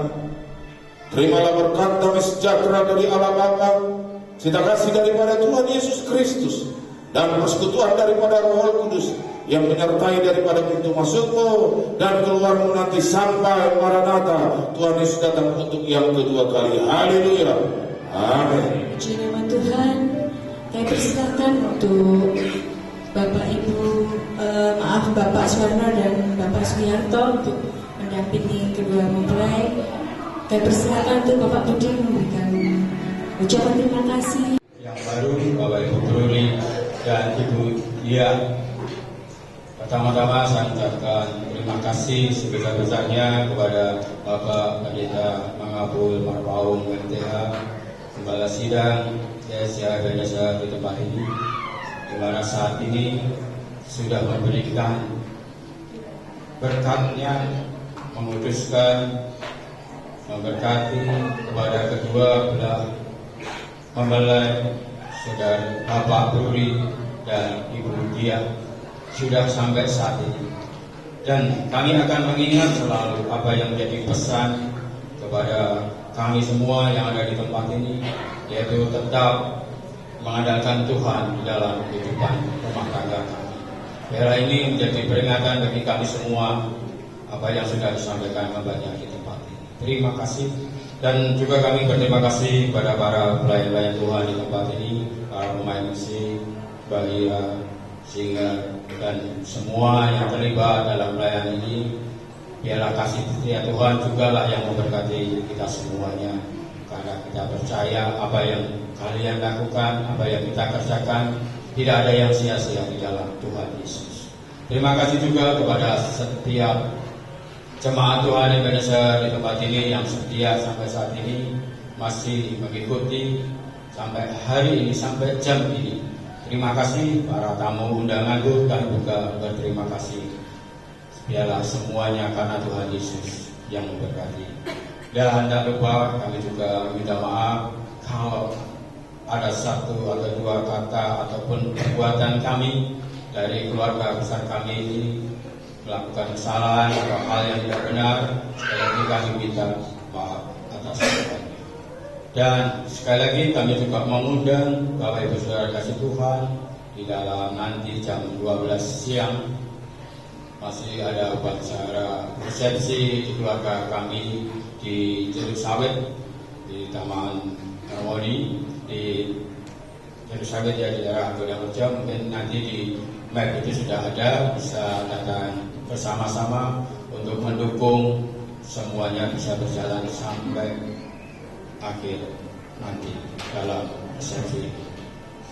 Terimalah berkat damai sejahtera dari Allah Bapa, cinta kasih daripada Tuhan Yesus Kristus, dan persekutuan daripada Roh Kudus yang menyertai daripada pintu masukmu dan keluarmu nanti sampai Maranatha, Tuhan Yesus datang untuk yang kedua kali. Haleluya. Amin. Puji nama Tuhan. Saya persilakan untuk Bapak Ibu, Bapak Suwarno dan Bapak Suyanto untuk mendampingi kedua mempelai. Saya persilakan untuk Bapak Budi memberikan ucapan terima kasih. Yang baru, Bapak Ibu Truli dan Ibu Dia. Pertama-tama saya ucapkan terima kasih sebesar-besarnya kepada Bapak Pendeta Mangapul Marpaung MTH, Gembala Sidang Desa dan Desa di tempat ini, di mana saat ini sudah memberikan berkatnya, memutuskan memberkati kepada kedua belah mempelai saudara Bapak Bruri dan Ibu Dia sudah sampai saat ini, dan kami akan mengingat selalu apa yang menjadi pesan kepada kami semua yang ada di tempat ini, yaitu tetap mengandalkan Tuhan di dalam kehidupan rumah tangga kami. Biarlah ini menjadi peringatan bagi kami semua apa yang sudah disampaikan banyak di tempat ini. Terima kasih, dan juga kami berterima kasih kepada para pelayan-pelayan Tuhan di tempat ini, para pemain musik, Bahira, Singer, dan semua yang terlibat dalam pelayanan ini. Biarlah kasih setia Tuhan jugalah yang memberkati kita semuanya, karena kita percaya apa yang kalian lakukan, apa yang kita kerjakan, tidak ada yang sia-sia di dalam Tuhan Yesus. Terima kasih juga kepada setiap jemaat Tuhan Indonesia di tempat ini yang setia sampai saat ini, masih mengikuti sampai hari ini, sampai jam ini. Terima kasih para tamu undanganku, dan juga berterima kasih biarlah semuanya karena Tuhan Yesus yang memberkati. Dan tak lupa kami juga minta maaf kalau ada satu atau dua kata ataupun perbuatan kami dari keluarga besar kami ini melakukan kesalahan atau hal yang tidak benar, sekali lagi kami minta maaf atas semuanya. Dan sekali lagi kami juga mengundang Bapak Ibu Saudara kasih Tuhan di dalam nanti jam 12 siang masih ada upacara resepsi di keluarga kami di Jeruk Sawit, di Taman Harmoni di Jeruk Sawit, ya di daerah Godarejo. Mungkin nanti di map itu sudah ada, bisa datang bersama-sama untuk mendukung semuanya bisa berjalan sampai akhir nanti dalam resepsi.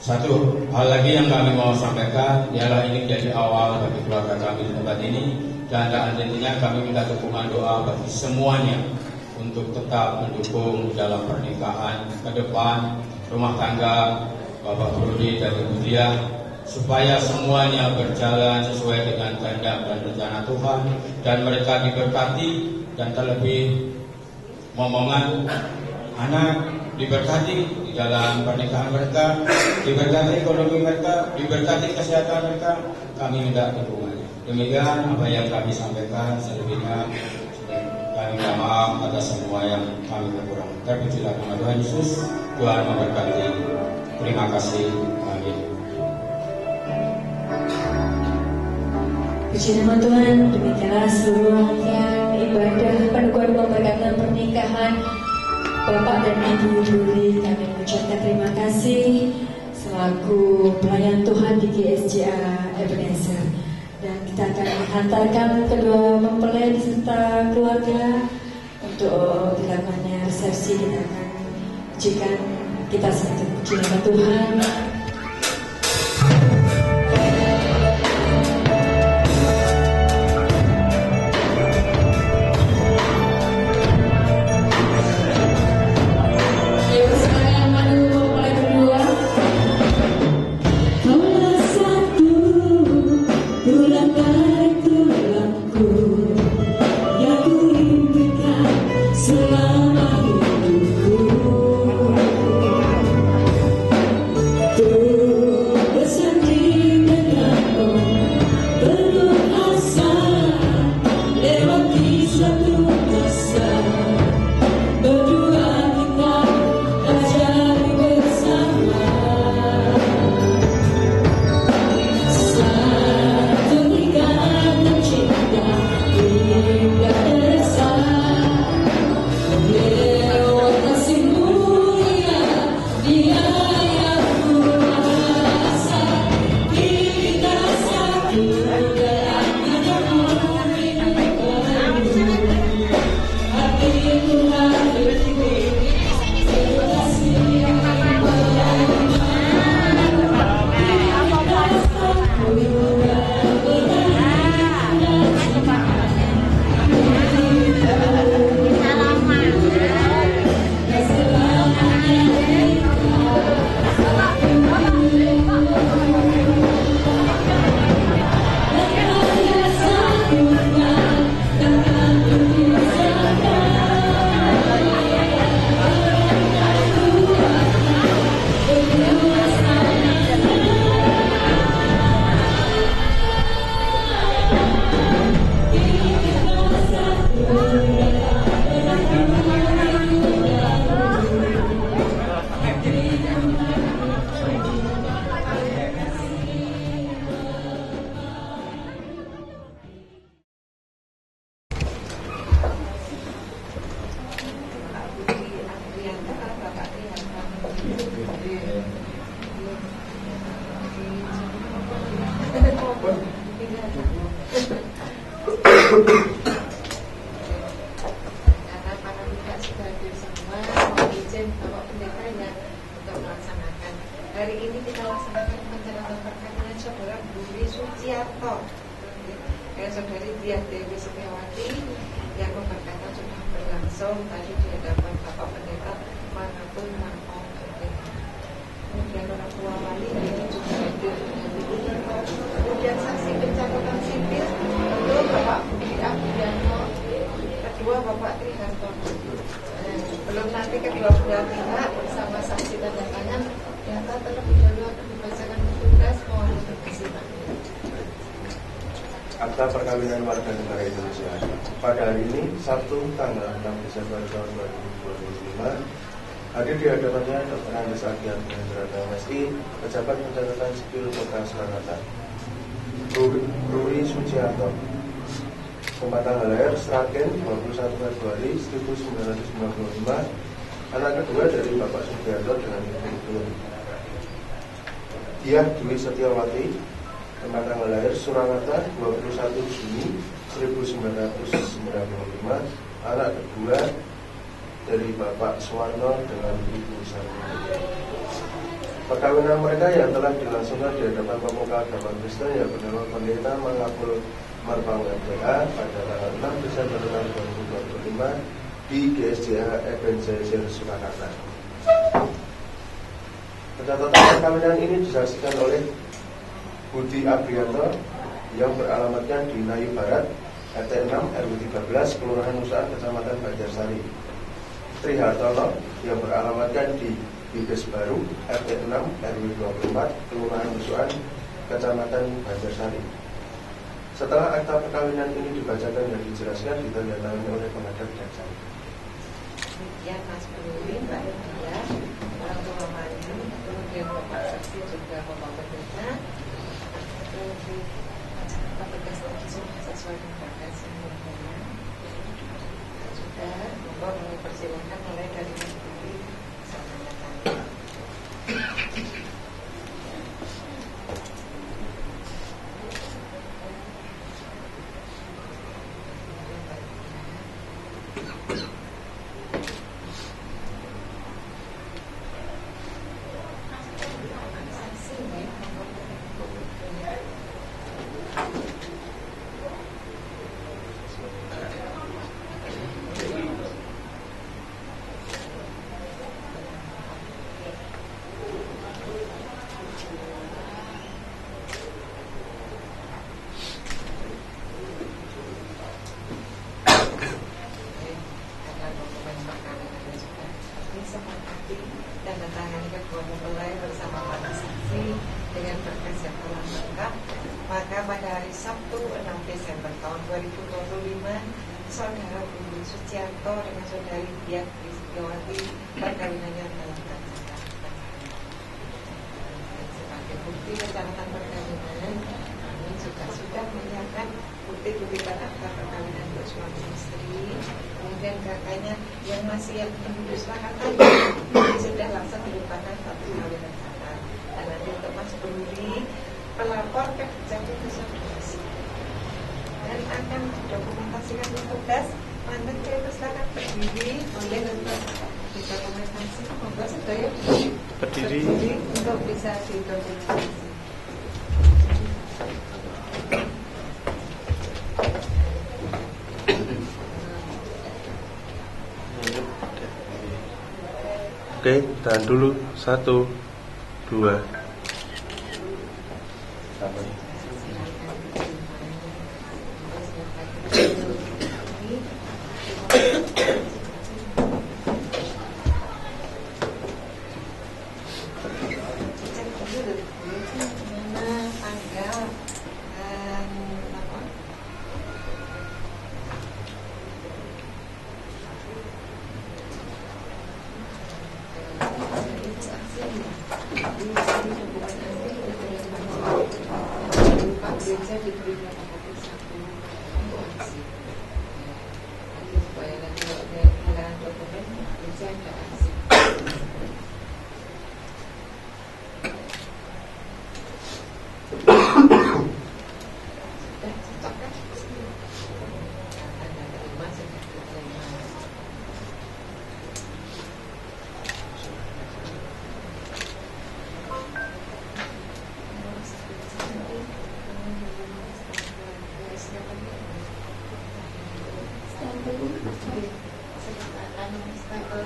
Satu hal lagi yang kami mau sampaikan ialah ini menjadi awal bagi keluarga kami di tempat ini, dan intinya kami minta dukungan doa bagi semuanya untuk tetap mendukung dalam pernikahan ke depan, rumah tangga Bapak Brudi dan Ibu Dia, supaya semuanya berjalan sesuai dengan kehendak dan rencana Tuhan, dan mereka diberkati, dan terlebih momongan anak diberkati di dalam pernikahan mereka, diberkati ekonomi mereka, diberkati kesehatan mereka. Kami minta dukungannya. Demikian apa yang kami sampaikan. Selebihnya kami minta maaf atas semua yang kami kekurangan. Terpujilah nama Tuhan Yesus. Tuhan memberkati. Terima kasih. Amin. Puji nama Tuhan. Demikianlah seluruh rangkaian ibadah pendukung pemberkatan pernikahan Bapak dan Ibu Bruri. Kami mengucapkan terima kasih selaku pelayan Tuhan di GSJA Ebenezer, dan kita akan menghantarkan kedua mempelai beserta keluarga untuk dilakukannya resepsi. Kita akan pujikan, kita satu puji nama Tuhan. Selama hidupku dan Bapak Pendetanya untuk melaksanakan. Hari ini kita laksanakan pencalonan perkawinan Saudara Budi Suciarto dengan Saudari Diah Dewi Setiawati yang pemberkatan sudah berlangsung tadi di hadapan Bapak Pendeta manapun Mangkong. Kemudian orang tua wali ini juga hadir. Kemudian saksi pencatatan sipil untuk Bapak Budi Abdianto, kedua Bapak Trihartono. Belum nanti kedua belah pihak bersama saksi tanda tangan data terlebih dahulu akan dibacakan petugas. Mohon berkenan. Akta perkawinan warga negara Indonesia pada hari ini Sabtu tanggal 6 Desember tahun 2025 hadir di hadapannya Dr. Andes Agian Pengendara MSI, pejabat pencatatan sipil Kota Surakarta, Ruri Suciarto, tempat tanggal lahir Sragen 21 Februari 1995, anak kedua dari Bapak Sugiarto dengan Ibu Diah Dewi Setiawati, tempat tanggal lahir Surakarta 21 Juni 1995, anak kedua dari Bapak Suwarno dengan Ibu Sarmini. Perkawinan mereka yang telah dilangsungkan di hadapan pemuka agama Kristen yang bernama Pendeta Mangapul Marpang MPA pada tanggal 6 Desember 2025 di GSJH Ebenezer Surakarta. Pencatatan perkawinan ini disaksikan oleh Budi Abrianto yang beralamatkan di Nayu Barat, RT 6 RW 13, Kelurahan Nusa, Kecamatan Banjarsari. Trihartono yang beralamatkan di Bibes Baru, RT 6 RW 24, Kelurahan Nusuan, Kecamatan Banjarsari. Setelah akta perkawinan ini dibacakan dan dijelaskan, ditandatangani oleh pengadap dan saya. Demikian Mas Budi, Mbak Dia, orang tua Maju, kemudian Bapak Saksi juga Bapak Pendeta. Petugas lagi sudah sesuai dengan batas yang berkenan. Sudah, Bapak mempersilahkan mulai dari Mas Budi sampai datang. Sabtu 6 Desember tahun 2025, Saudara Budi Suciarto dengan Saudari Diah Dewi Setiawati perkawinannya dalam perjalanan. Sebagai bukti pencatatan perkawinan, kami juga sudah menyiapkan bukti-bukti akta perkawinan untuk suami istri. Kemudian kakaknya yang masih menunggu Surakarta sudah langsung dilupakan satu perkawinan kakak. Dan nanti untuk Mas Budi pelapor ke Dukcapil Konsolidasi dan akan didokumentasikan petugas. Mantan saya silakan berdiri boleh untuk didokumentasi. Monggo sedaya berdiri untuk bisa didokumentasi. Oke, tahan dulu. 1, 2.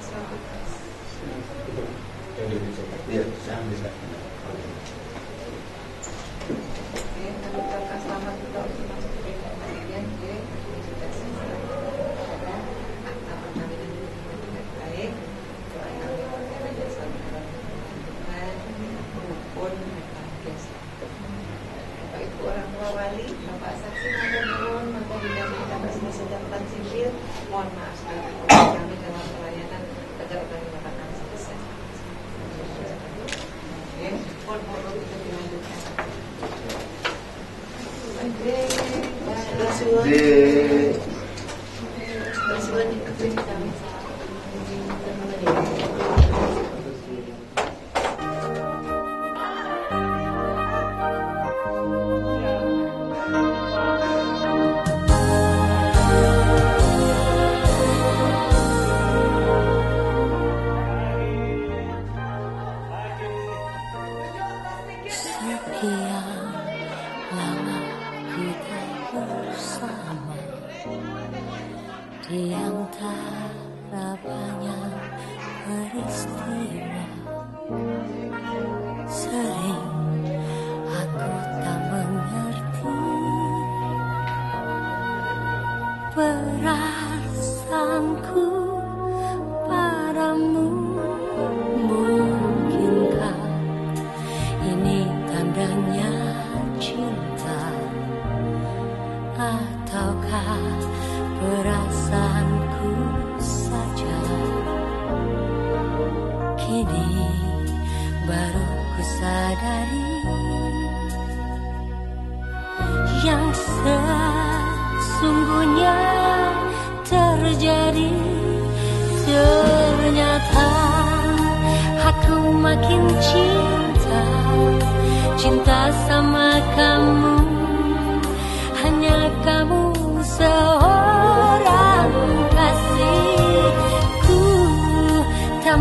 suatu tes. Iya. Oke, kami ucapkan selamat untuk masuk ke bagian D. Sudah selesai. Ada akta perkawinan dengan baik. Doa kami pada dasar Tuhan rukun bahagia. Bapak Ibu orang tua wali, Bapak saksi matur nuwun mangga didampingi atas kesejahteraan sipil. Mohon maaf segala kekurangan kami dalam pelayanan agar kami mendapatkan selesai. Oke, mohon kita dilanjutkan. Sekian lama kita bersama di antara banyak peristiwa. Sering aku tak mengerti perasaanku padamu. Mungkinkah ini tandanya cinta, ataukah perasaanku saja? Kini baru ku sadari yang sesungguhnya terjadi. Ternyata aku makin cinta sama kamu, hanya kamu seorang kasihku. Tak